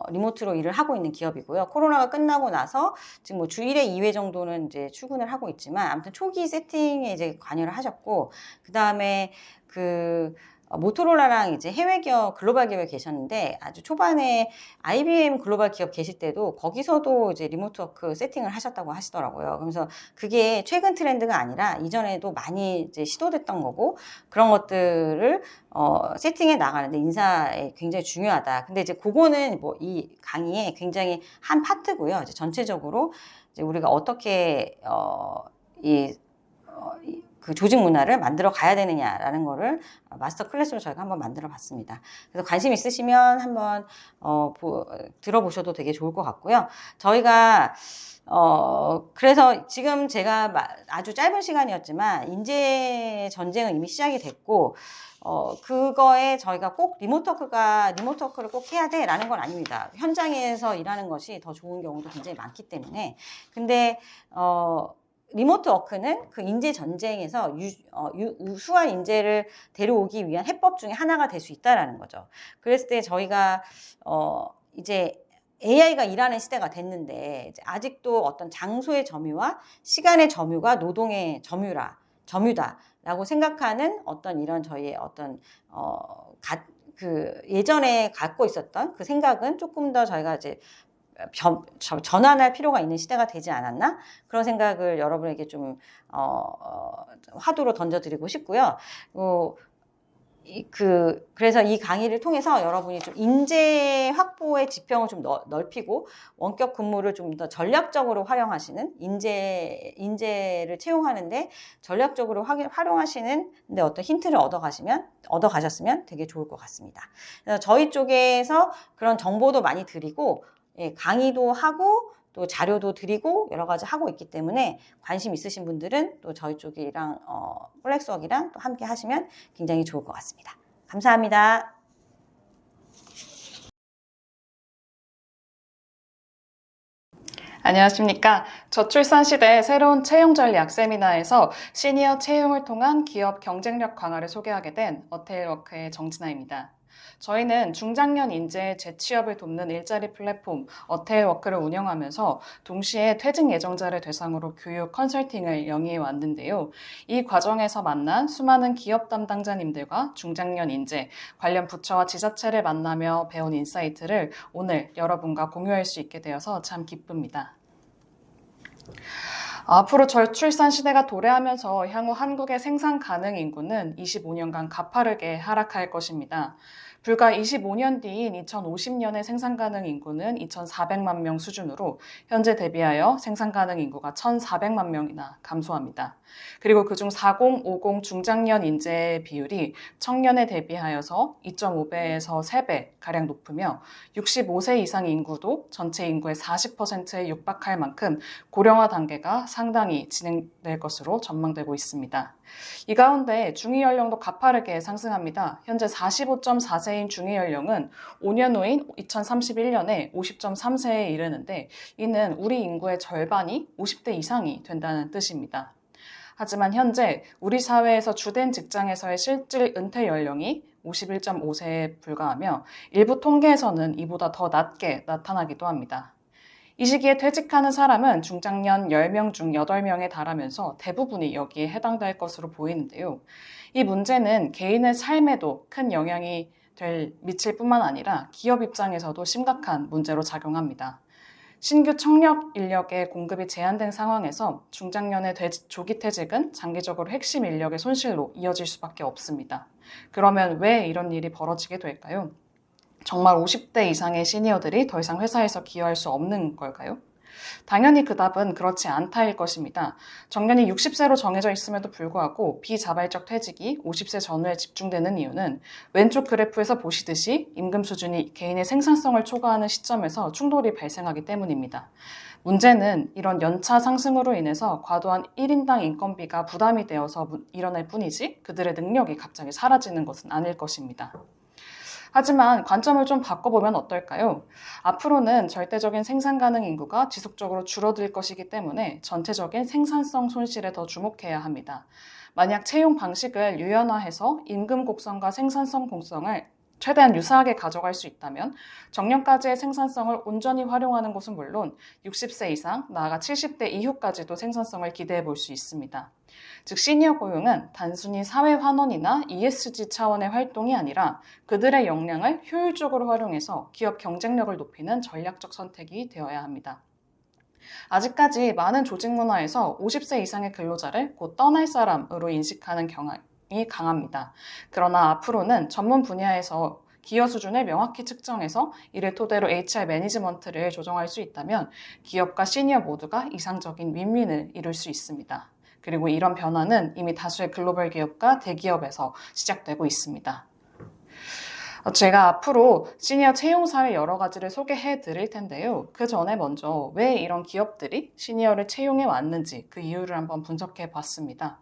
리모트로 일을 하고 있는 기업이고요. 코로나가 끝나고 나서 지금 주 1회 2회 정도는 이제 출근을 하고 있지만, 아무튼 초기 세팅에 이제 관여를 하셨고, 그 다음에 모토로라랑 이제 해외 기업, 글로벌 기업에 계셨는데, 아주 초반에 IBM 글로벌 기업 계실 때도 거기서도 이제 리모트 워크 세팅을 하셨다고 하시더라고요. 그래서 그게 최근 트렌드가 아니라 이전에도 많이 이제 시도됐던 거고, 그런 것들을 세팅해 나가는데 인사에 굉장히 중요하다. 근데 이제 그거는 이 강의에 굉장히 한 파트고요. 이제 전체적으로 이제 우리가 어떻게 그 조직 문화를 만들어 가야 되느냐라는 거를 마스터 클래스로 저희가 한번 만들어 봤습니다. 그래서 관심 있으시면 한번 들어보셔도 되게 좋을 것 같고요. 저희가 그래서 지금 제가 아주 짧은 시간이었지만 인재 전쟁은 이미 시작이 됐고 그거에 저희가 꼭 리모트워크를 꼭 해야 돼라는 건 아닙니다. 현장에서 일하는 것이 더 좋은 경우도 굉장히 많기 때문에. 근데 리모트 워크는 그 인재 전쟁에서 우수한 인재를 데려오기 위한 해법 중에 하나가 될 수 있다라는 거죠. 그랬을 때 저희가 이제 AI가 일하는 시대가 됐는데 이제 아직도 어떤 장소의 점유와 시간의 점유가 노동의 점유다라고 생각하는 어떤 이런 저희의 어떤 그 예전에 갖고 있었던 그 생각은 조금 더 저희가 이제 전환할 필요가 있는 시대가 되지 않았나? 그런 생각을 여러분에게 좀 화두로 던져드리고 싶고요. 그래서 이 강의를 통해서 여러분이 좀 인재 확보의 지평을 좀 넓히고 원격 근무를 좀 더 전략적으로 활용하시는 인재를 채용하는데 전략적으로 활용하시는데 어떤 힌트를 얻어가셨으면 되게 좋을 것 같습니다. 그래서 저희 쪽에서 그런 정보도 많이 드리고 강의도 하고 또 자료도 드리고 여러 가지 하고 있기 때문에 관심 있으신 분들은 또 저희 쪽이랑 플렉스웍이랑 또 함께 하시면 굉장히 좋을 것 같습니다. 감사합니다. 안녕하십니까. 저출산 시대 새로운 채용 전략 세미나에서 시니어 채용을 통한 기업 경쟁력 강화를 소개하게 된 어테일워크의 정진아입니다. 저희는 중장년 인재의 재취업을 돕는 일자리 플랫폼 어테일워크를 운영하면서 동시에 퇴직 예정자를 대상으로 교육 컨설팅을 영위해 왔는데요. 이 과정에서 만난 수많은 기업 담당자님들과 중장년 인재, 관련 부처와 지자체를 만나며 배운 인사이트를 오늘 여러분과 공유할 수 있게 되어서 참 기쁩니다. 앞으로 저출산 시대가 도래하면서 향후 한국의 생산 가능 인구는 25년간 가파르게 하락할 것입니다. 불과 25년 뒤인 2050년의 생산 가능 인구는 2,400만 명 수준으로 현재 대비하여 생산 가능 인구가 1,400만 명이나 감소합니다. 그리고 그중 40, 50 중장년 인재의 비율이 청년에 대비하여서 2.5배에서 3배 가량 높으며 65세 이상 인구도 전체 인구의 40%에 육박할 만큼 고령화 단계가 상당히 진행될 것으로 전망되고 있습니다. 이 가운데 중위 연령도 가파르게 상승합니다. 현재 45.4세인 중위 연령은 5년 후인 2031년에 50.3세에 이르는데 이는 우리 인구의 절반이 50대 이상이 된다는 뜻입니다. 하지만 현재 우리 사회에서 주된 직장에서의 실질 은퇴 연령이 51.5세에 불과하며 일부 통계에서는 이보다 더 낮게 나타나기도 합니다. 이 시기에 퇴직하는 사람은 중장년 10명 중 8명에 달하면서 대부분이 여기에 해당될 것으로 보이는데요. 이 문제는 개인의 삶에도 큰 영향이 미칠 뿐만 아니라 기업 입장에서도 심각한 문제로 작용합니다. 신규 청력 인력의 공급이 제한된 상황에서 중장년의 조기 퇴직은 장기적으로 핵심 인력의 손실로 이어질 수밖에 없습니다. 그러면 왜 이런 일이 벌어지게 될까요? 정말 50대 이상의 시니어들이 더 이상 회사에서 기여할 수 없는 걸까요? 당연히 그 답은 그렇지 않다일 것입니다. 정년이 60세로 정해져 있음에도 불구하고 비자발적 퇴직이 50세 전후에 집중되는 이유는 왼쪽 그래프에서 보시듯이 임금 수준이 개인의 생산성을 초과하는 시점에서 충돌이 발생하기 때문입니다. 문제는 이런 연차 상승으로 인해서 과도한 1인당 인건비가 부담이 되어서 일어날 뿐이지 그들의 능력이 갑자기 사라지는 것은 아닐 것입니다. 하지만 관점을 좀 바꿔보면 어떨까요? 앞으로는 절대적인 생산 가능 인구가 지속적으로 줄어들 것이기 때문에 전체적인 생산성 손실에 더 주목해야 합니다. 만약 채용 방식을 유연화해서 임금 곡선과 생산성 곡선을 최대한 유사하게 가져갈 수 있다면 정년까지의 생산성을 온전히 활용하는 것은 물론 60세 이상, 나아가 70대 이후까지도 생산성을 기대해 볼 수 있습니다. 즉 시니어 고용은 단순히 사회 환원이나 ESG 차원의 활동이 아니라 그들의 역량을 효율적으로 활용해서 기업 경쟁력을 높이는 전략적 선택이 되어야 합니다. 아직까지 많은 조직 문화에서 50세 이상의 근로자를 곧 떠날 사람으로 인식하는 경향이 강합니다. 그러나 앞으로는 전문 분야에서 기여 수준을 명확히 측정해서 이를 토대로 HR 매니지먼트를 조정할 수 있다면 기업과 시니어 모두가 이상적인 윈윈을 이룰 수 있습니다. 그리고 이런 변화는 이미 다수의 글로벌 기업과 대기업에서 시작되고 있습니다. 제가 앞으로 시니어 채용 사례 여러 가지를 소개해 드릴 텐데요. 그 전에 먼저 왜 이런 기업들이 시니어를 채용해 왔는지 그 이유를 한번 분석해 봤습니다.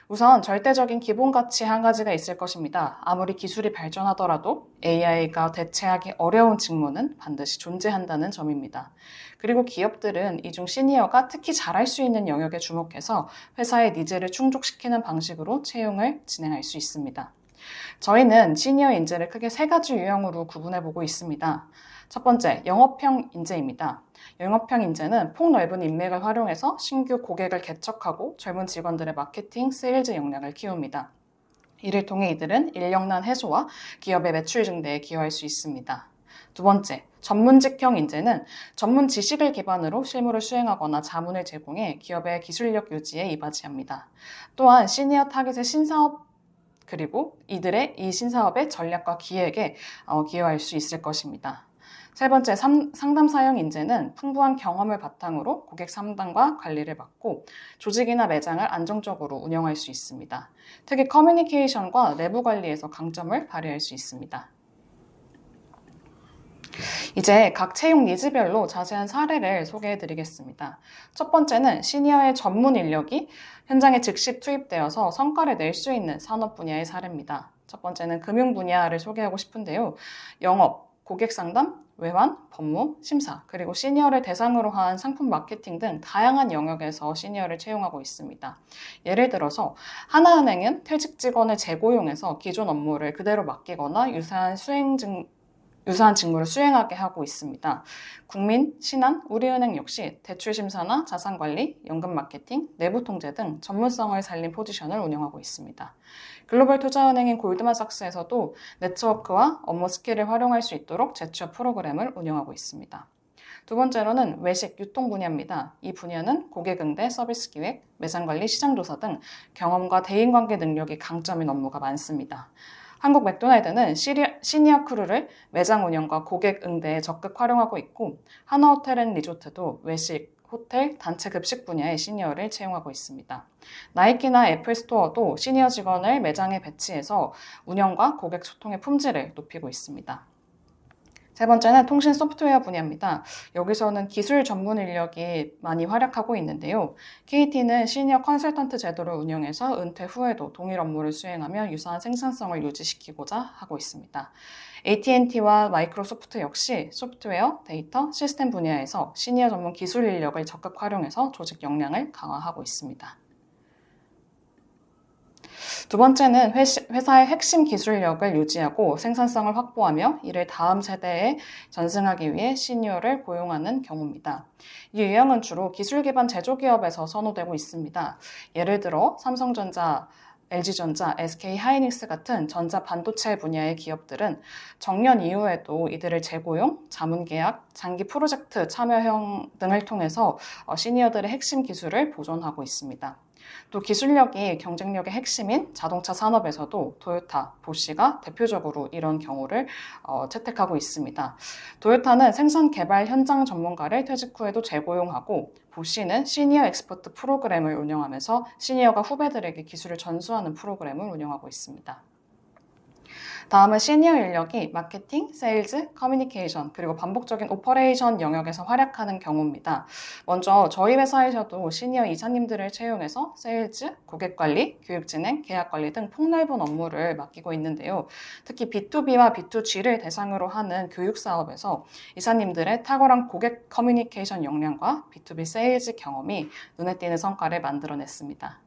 우선 절대적인 기본 가치 한 가지가 있을 것입니다. 아무리 기술이 발전하더라도 AI가 대체하기 어려운 직무는 반드시 존재한다는 점입니다. 그리고 기업들은 이 중 시니어가 특히 잘할 수 있는 영역에 주목해서 회사의 니즈를 충족시키는 방식으로 채용을 진행할 수 있습니다. 저희는 시니어 인재를 크게 세 가지 유형으로 구분해 보고 있습니다. 첫 번째, 영업형 인재입니다. 영업형 인재는 폭넓은 인맥을 활용해서 신규 고객을 개척하고 젊은 직원들의 마케팅, 세일즈 역량을 키웁니다. 이를 통해 이들은 인력난 해소와 기업의 매출 증대에 기여할 수 있습니다. 두 번째, 전문직형 인재는 전문 지식을 기반으로 실무를 수행하거나 자문을 제공해 기업의 기술력 유지에 이바지합니다. 또한 시니어 타깃의 신사업 그리고 이들의 이 신사업의 전략과 기획에 기여할 수 있을 것입니다. 세 번째, 상담 사용 인재는 풍부한 경험을 바탕으로 고객 상담과 관리를 맡고 조직이나 매장을 안정적으로 운영할 수 있습니다. 특히 커뮤니케이션과 내부 관리에서 강점을 발휘할 수 있습니다. 이제 각 채용 니즈별로 자세한 사례를 소개해 드리겠습니다. 첫 번째는 시니어의 전문 인력이 현장에 즉시 투입되어서 성과를 낼 수 있는 산업 분야의 사례입니다. 첫 번째는 금융 분야를 소개하고 싶은데요. 영업, 고객 상담, 외환, 법무, 심사, 그리고 시니어를 대상으로 한 상품 마케팅 등 다양한 영역에서 시니어를 채용하고 있습니다. 예를 들어서 하나은행은 퇴직 직원을 재고용해서 기존 업무를 그대로 맡기거나 유사한 직무를 수행하게 하고 있습니다. 국민, 신한, 우리은행 역시 대출 심사나 자산관리, 연금 마케팅, 내부 통제 등 전문성을 살린 포지션을 운영하고 있습니다. 글로벌 투자은행인 골드만삭스에서도 네트워크와 업무 스킬을 활용할 수 있도록 재취업 프로그램을 운영하고 있습니다. 두 번째로는 외식, 유통 분야입니다. 이 분야는 고객 응대, 서비스 기획, 매장 관리, 시장 조사 등 경험과 대인관계 능력이 강점인 업무가 많습니다. 한국 맥도날드는 시니어 크루를 매장 운영과 고객 응대에 적극 활용하고 있고 하나호텔앤리조트도 외식, 호텔, 단체 급식 분야의 시니어를 채용하고 있습니다. 나이키나 애플스토어도 시니어 직원을 매장에 배치해서 운영과 고객 소통의 품질을 높이고 있습니다. 세 번째는 통신 소프트웨어 분야입니다. 여기서는 기술 전문 인력이 많이 활약하고 있는데요. KT는 시니어 컨설턴트 제도를 운영해서 은퇴 후에도 동일 업무를 수행하며 유사한 생산성을 유지시키고자 하고 있습니다. AT&T와 마이크로소프트 역시 소프트웨어, 데이터, 시스템 분야에서 시니어 전문 기술 인력을 적극 활용해서 조직 역량을 강화하고 있습니다. 두 번째는 회사의 핵심 기술력을 유지하고 생산성을 확보하며 이를 다음 세대에 전승하기 위해 시니어를 고용하는 경우입니다. 이 유형은 주로 기술 기반 제조기업에서 선호되고 있습니다. 예를 들어 삼성전자, LG전자, SK하이닉스 같은 전자 반도체 분야의 기업들은 정년 이후에도 이들을 재고용, 자문계약, 장기 프로젝트 참여형 등을 통해서 시니어들의 핵심 기술을 보존하고 있습니다. 또 기술력이 경쟁력의 핵심인 자동차 산업에서도 토요타, 보쉬가 대표적으로 이런 경우를 채택하고 있습니다. 토요타는 생산 개발 현장 전문가를 퇴직 후에도 재고용하고 보쉬는 시니어 엑스퍼트 프로그램을 운영하면서 시니어가 후배들에게 기술을 전수하는 프로그램을 운영하고 있습니다. 다음은 시니어 인력이 마케팅, 세일즈, 커뮤니케이션, 그리고 반복적인 오퍼레이션 영역에서 활약하는 경우입니다. 먼저 저희 회사에서도 시니어 이사님들을 채용해서 세일즈, 고객관리, 교육진행, 계약관리 등 폭넓은 업무를 맡기고 있는데요. 특히 B2B와 B2G를 대상으로 하는 교육사업에서 이사님들의 탁월한 고객 커뮤니케이션 역량과 B2B 세일즈 경험이 눈에 띄는 성과를 만들어냈습니다.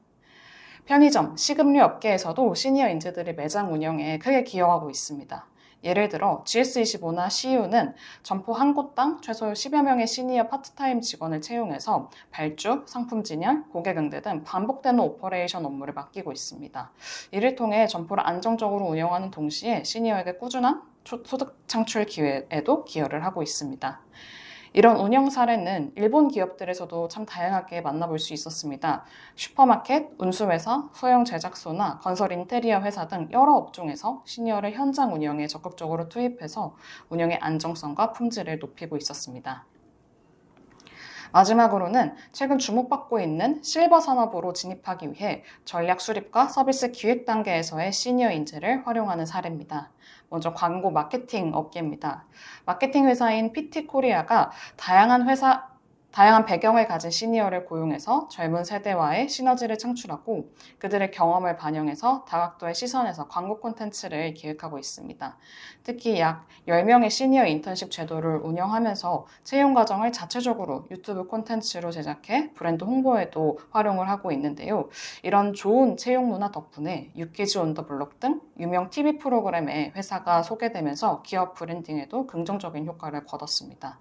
편의점, 식음료 업계에서도 시니어 인재들이 매장 운영에 크게 기여하고 있습니다. 예를 들어 GS25나 CU는 점포 한 곳당 최소 10여 명의 시니어 파트타임 직원을 채용해서 발주, 상품 진열, 고객 응대 등 반복되는 오퍼레이션 업무를 맡기고 있습니다. 이를 통해 점포를 안정적으로 운영하는 동시에 시니어에게 꾸준한 소득 창출 기회에도 기여를 하고 있습니다. 이런 운영 사례는 일본 기업들에서도 참 다양하게 만나볼 수 있었습니다. 슈퍼마켓, 운수회사, 소형 제작소나 건설 인테리어 회사 등 여러 업종에서 시니어를 현장 운영에 적극적으로 투입해서 운영의 안정성과 품질을 높이고 있었습니다. 마지막으로는 최근 주목받고 있는 실버 산업으로 진입하기 위해 전략 수립과 서비스 기획 단계에서의 시니어 인재를 활용하는 사례입니다. 먼저 광고 마케팅 업계입니다. 마케팅 회사인 PT코리아가 다양한 배경을 가진 시니어를 고용해서 젊은 세대와의 시너지를 창출하고 그들의 경험을 반영해서 다각도의 시선에서 광고 콘텐츠를 기획하고 있습니다. 특히 약 10명의 시니어 인턴십 제도를 운영하면서 채용 과정을 자체적으로 유튜브 콘텐츠로 제작해 브랜드 홍보에도 활용을 하고 있는데요. 이런 좋은 채용 문화 덕분에 유키즈 온 더 블록 등 유명 TV 프로그램에 회사가 소개되면서 기업 브랜딩에도 긍정적인 효과를 거뒀습니다.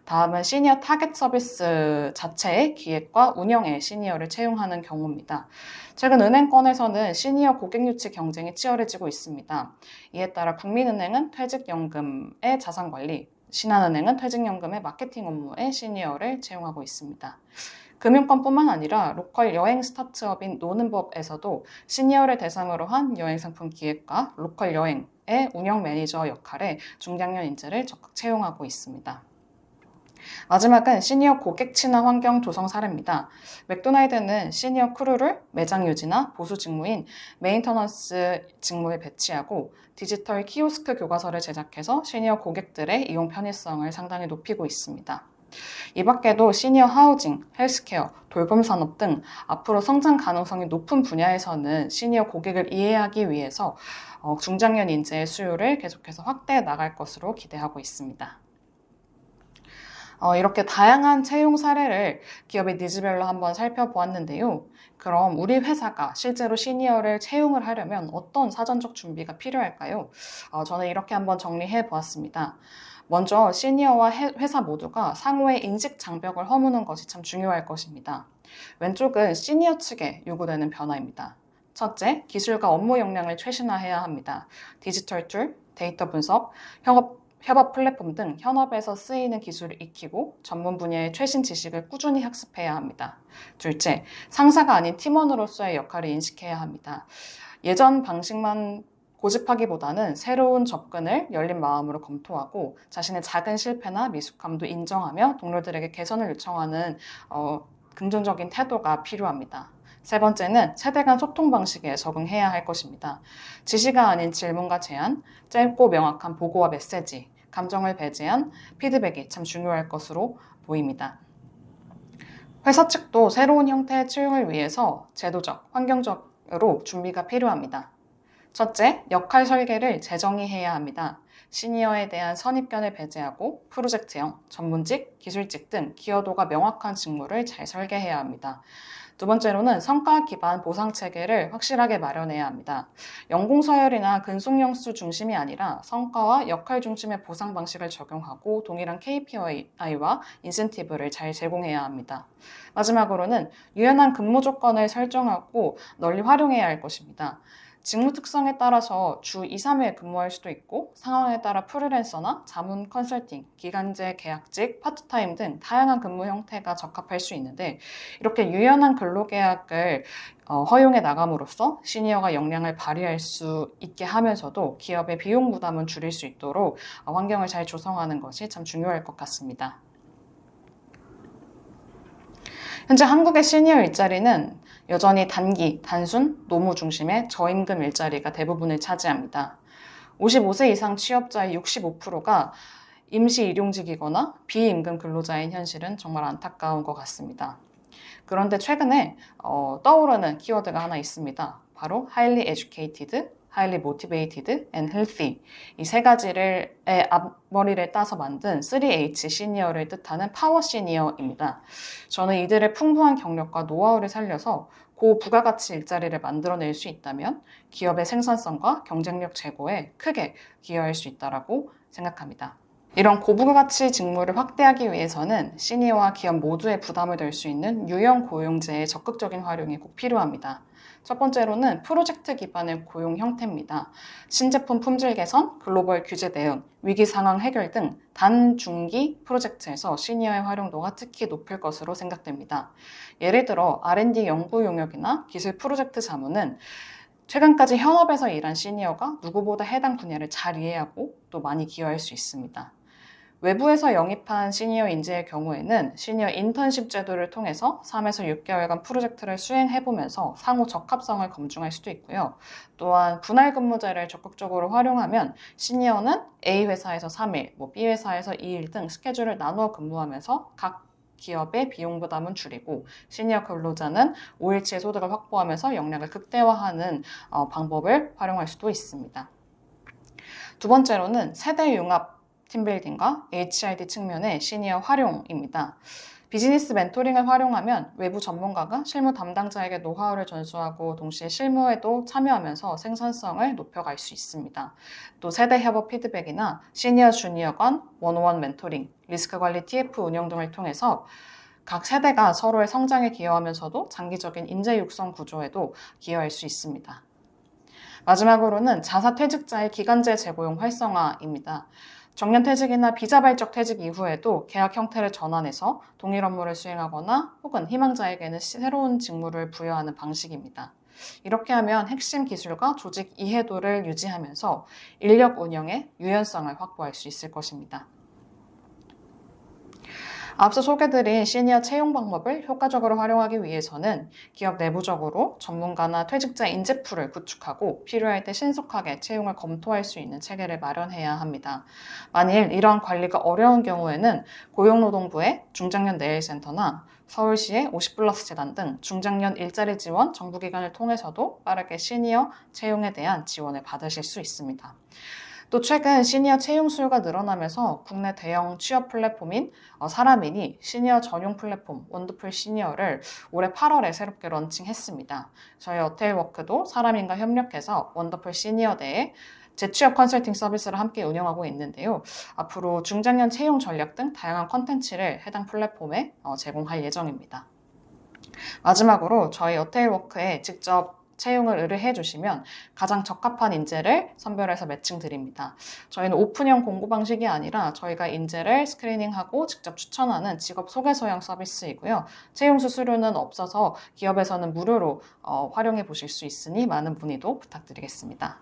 다음은 시니어 타겟 서비스 자체의 기획과 운영에 시니어를 채용하는 경우입니다. 최근 은행권에서는 시니어 고객 유치 경쟁이 치열해지고 있습니다. 이에 따라 국민은행은 퇴직연금의 자산관리, 신한은행은 퇴직연금의 마케팅 업무에 시니어를 채용하고 있습니다. 금융권뿐만 아니라 로컬 여행 스타트업인 노는법에서도 시니어를 대상으로 한 여행상품 기획과 로컬 여행의 운영 매니저 역할에 중장년 인재를 적극 채용하고 있습니다. 마지막은 시니어 고객 친화 환경 조성 사례입니다. 맥도날드는 시니어 크루를 매장 유지나 보수 직무인 메인터넌스 직무에 배치하고 디지털 키오스크 교과서를 제작해서 시니어 고객들의 이용 편의성을 상당히 높이고 있습니다. 이 밖에도 시니어 하우징, 헬스케어, 돌봄 산업 등 앞으로 성장 가능성이 높은 분야에서는 시니어 고객을 이해하기 위해서 중장년 인재의 수요를 계속해서 확대해 나갈 것으로 기대하고 있습니다. 이렇게 다양한 채용 사례를 기업의 니즈별로 한번 살펴보았는데요. 그럼 우리 회사가 실제로 시니어를 채용을 하려면 어떤 사전적 준비가 필요할까요? 저는 이렇게 한번 정리해 보았습니다. 먼저 시니어와 회사 모두가 상호의 인식 장벽을 허무는 것이 참 중요할 것입니다. 왼쪽은 시니어 측에 요구되는 변화입니다. 첫째, 기술과 업무 역량을 최신화해야 합니다. 디지털 툴, 데이터 분석, 협업 플랫폼 등 현업에서 쓰이는 기술을 익히고 전문 분야의 최신 지식을 꾸준히 학습해야 합니다. 둘째, 상사가 아닌 팀원으로서의 역할을 인식해야 합니다. 예전 방식만 고집하기보다는 새로운 접근을 열린 마음으로 검토하고 자신의 작은 실패나 미숙함도 인정하며 동료들에게 개선을 요청하는 긍정적인 태도가 필요합니다. 세 번째는 세대 간 소통 방식에 적응해야 할 것입니다. 지시가 아닌 질문과 제안, 짧고 명확한 보고와 메시지, 감정을 배제한 피드백이 참 중요할 것으로 보입니다. 회사 측도 새로운 형태의 채용을 위해서 제도적, 환경적으로 준비가 필요합니다. 첫째, 역할 설계를 재정의해야 합니다. 시니어에 대한 선입견을 배제하고 프로젝트형, 전문직, 기술직 등 기여도가 명확한 직무를 잘 설계해야 합니다. 두 번째로는 성과 기반 보상 체계를 확실하게 마련해야 합니다. 연공서열이나 근속연수 중심이 아니라 성과와 역할 중심의 보상 방식을 적용하고 동일한 KPI와 인센티브를 잘 제공해야 합니다. 마지막으로는 유연한 근무 조건을 설정하고 널리 활용해야 할 것입니다. 직무 특성에 따라서 주 2, 3회 근무할 수도 있고 상황에 따라 프리랜서나 자문 컨설팅, 기간제 계약직, 파트타임 등 다양한 근무 형태가 적합할 수 있는데 이렇게 유연한 근로계약을 허용해 나감으로써 시니어가 역량을 발휘할 수 있게 하면서도 기업의 비용 부담은 줄일 수 있도록 환경을 잘 조성하는 것이 참 중요할 것 같습니다. 현재 한국의 시니어 일자리는 여전히 단기, 단순, 노무 중심의 저임금 일자리가 대부분을 차지합니다. 55세 이상 취업자의 65%가 임시 일용직이거나 비임금 근로자인 현실은 정말 안타까운 것 같습니다. 그런데 최근에 떠오르는 키워드가 하나 있습니다. 바로 highly educated, highly motivated and healthy 이 세 가지를 앞머리를 따서 만든 3H 시니어를 뜻하는 파워 시니어입니다. 저는 이들의 풍부한 경력과 노하우를 살려서 고부가가치 일자리를 만들어낼 수 있다면 기업의 생산성과 경쟁력 제고에 크게 기여할 수 있다고 생각합니다. 이런 고부가가치 직무를 확대하기 위해서는 시니어와 기업 모두의 부담을 덜 수 있는 유연 고용제의 적극적인 활용이 꼭 필요합니다. 첫 번째로는 프로젝트 기반의 고용 형태입니다. 신제품 품질 개선, 글로벌 규제 대응, 위기 상황 해결 등 단중기 프로젝트에서 시니어의 활용도가 특히 높을 것으로 생각됩니다. 예를 들어 R&D 연구 용역이나 기술 프로젝트 자문은 최근까지 현업에서 일한 시니어가 누구보다 해당 분야를 잘 이해하고 또 많이 기여할 수 있습니다. 외부에서 영입한 시니어 인재의 경우에는 시니어 인턴십 제도를 통해서 3에서 6개월간 프로젝트를 수행해보면서 상호 적합성을 검증할 수도 있고요. 또한 분할 근무제를 적극적으로 활용하면 시니어는 A 회사에서 3일, B 회사에서 2일 등 스케줄을 나누어 근무하면서 각 기업의 비용 부담은 줄이고 시니어 근로자는 5일치의 소득을 확보하면서 역량을 극대화하는 방법을 활용할 수도 있습니다. 두 번째로는 세대 융합 팀빌딩과 HRD 측면의 시니어 활용입니다. 비즈니스 멘토링을 활용하면 외부 전문가가 실무 담당자에게 노하우를 전수하고 동시에 실무에도 참여하면서 생산성을 높여갈 수 있습니다. 또 세대 협업 피드백이나 시니어 주니어 간 원오원 멘토링, 리스크 관리 TF 운영 등을 통해서 각 세대가 서로의 성장에 기여하면서도 장기적인 인재 육성 구조에도 기여할 수 있습니다. 마지막으로는 자사퇴직자의 기간제 재고용 활성화입니다. 정년퇴직이나 비자발적 퇴직 이후에도 계약 형태를 전환해서 동일 업무를 수행하거나 혹은 희망자에게는 새로운 직무를 부여하는 방식입니다. 이렇게 하면 핵심 기술과 조직 이해도를 유지하면서 인력 운영의 유연성을 확보할 수 있을 것입니다. 앞서 소개드린 시니어 채용 방법을 효과적으로 활용하기 위해서는 기업 내부적으로 전문가나 퇴직자 인재풀을 구축하고 필요할 때 신속하게 채용을 검토할 수 있는 체계를 마련해야 합니다. 만일 이러한 관리가 어려운 경우에는 고용노동부의 중장년 내일센터나 서울시의 50플러스 재단 등 중장년 일자리 지원 정부기관을 통해서도 빠르게 시니어 채용에 대한 지원을 받으실 수 있습니다. 또 최근 시니어 채용 수요가 늘어나면서 국내 대형 취업 플랫폼인 사람인이 시니어 전용 플랫폼 원더풀 시니어를 올해 8월에 새롭게 런칭했습니다. 저희 어테일워크도 사람인과 협력해서 원더풀 시니어대에 재취업 컨설팅 서비스를 함께 운영하고 있는데요. 앞으로 중장년 채용 전략 등 다양한 컨텐츠를 해당 플랫폼에 제공할 예정입니다. 마지막으로 저희 어테일워크에 직접 채용을 의뢰해 주시면 가장 적합한 인재를 선별해서 매칭 드립니다. 저희는 오픈형 공고 방식이 아니라 저희가 인재를 스크리닝하고 직접 추천하는 직업 소개서형 서비스이고요. 채용 수수료는 없어서 기업에서는 무료로 활용해 보실 수 있으니 많은 문의도 부탁드리겠습니다.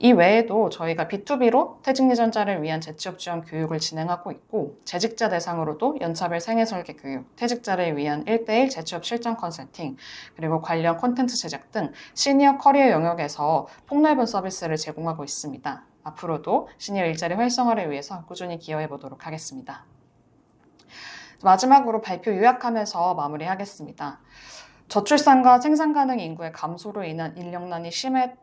이 외에도 저희가 B2B로 퇴직 예전자를 위한 재취업 지원 교육을 진행하고 있고 재직자 대상으로도 연차별 생애 설계 교육, 퇴직자를 위한 1:1 재취업 실전 컨설팅, 그리고 관련 콘텐츠 제작 등 시니어 커리어 영역에서 폭넓은 서비스를 제공하고 있습니다. 앞으로도 시니어 일자리 활성화를 위해서 꾸준히 기여해 보도록 하겠습니다. 마지막으로 발표 요약하면서 마무리하겠습니다. 저출산과 생산 가능 인구의 감소로 인한 인력난이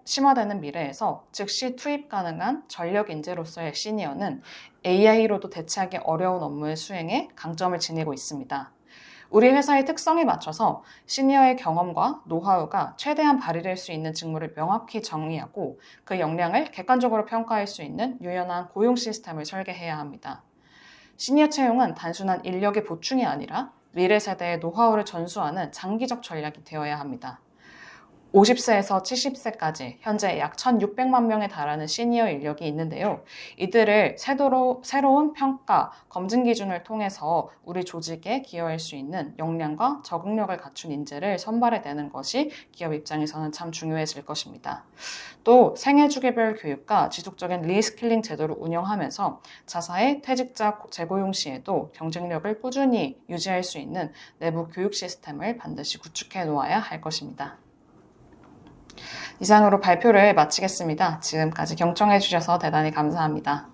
심화되는 미래에서 즉시 투입 가능한 전력 인재로서의 시니어는 AI로도 대체하기 어려운 업무의 수행에 강점을 지니고 있습니다. 우리 회사의 특성에 맞춰서 시니어의 경험과 노하우가 최대한 발휘될 수 있는 직무를 명확히 정의하고 그 역량을 객관적으로 평가할 수 있는 유연한 고용 시스템을 설계해야 합니다. 시니어 채용은 단순한 인력의 보충이 아니라 미래 세대의 노하우를 전수하는 장기적 전략이 되어야 합니다. 50세에서 70세까지 현재 약 1,600만 명에 달하는 시니어 인력이 있는데요. 이들을 새로운 평가, 검증 기준을 통해서 우리 조직에 기여할 수 있는 역량과 적응력을 갖춘 인재를 선발해내는 것이 기업 입장에서는 참 중요해질 것입니다. 또 생애주기별 교육과 지속적인 리스킬링 제도를 운영하면서 자사의 퇴직자 재고용 시에도 경쟁력을 꾸준히 유지할 수 있는 내부 교육 시스템을 반드시 구축해 놓아야 할 것입니다. 이상으로 발표를 마치겠습니다. 지금까지 경청해 주셔서 대단히 감사합니다.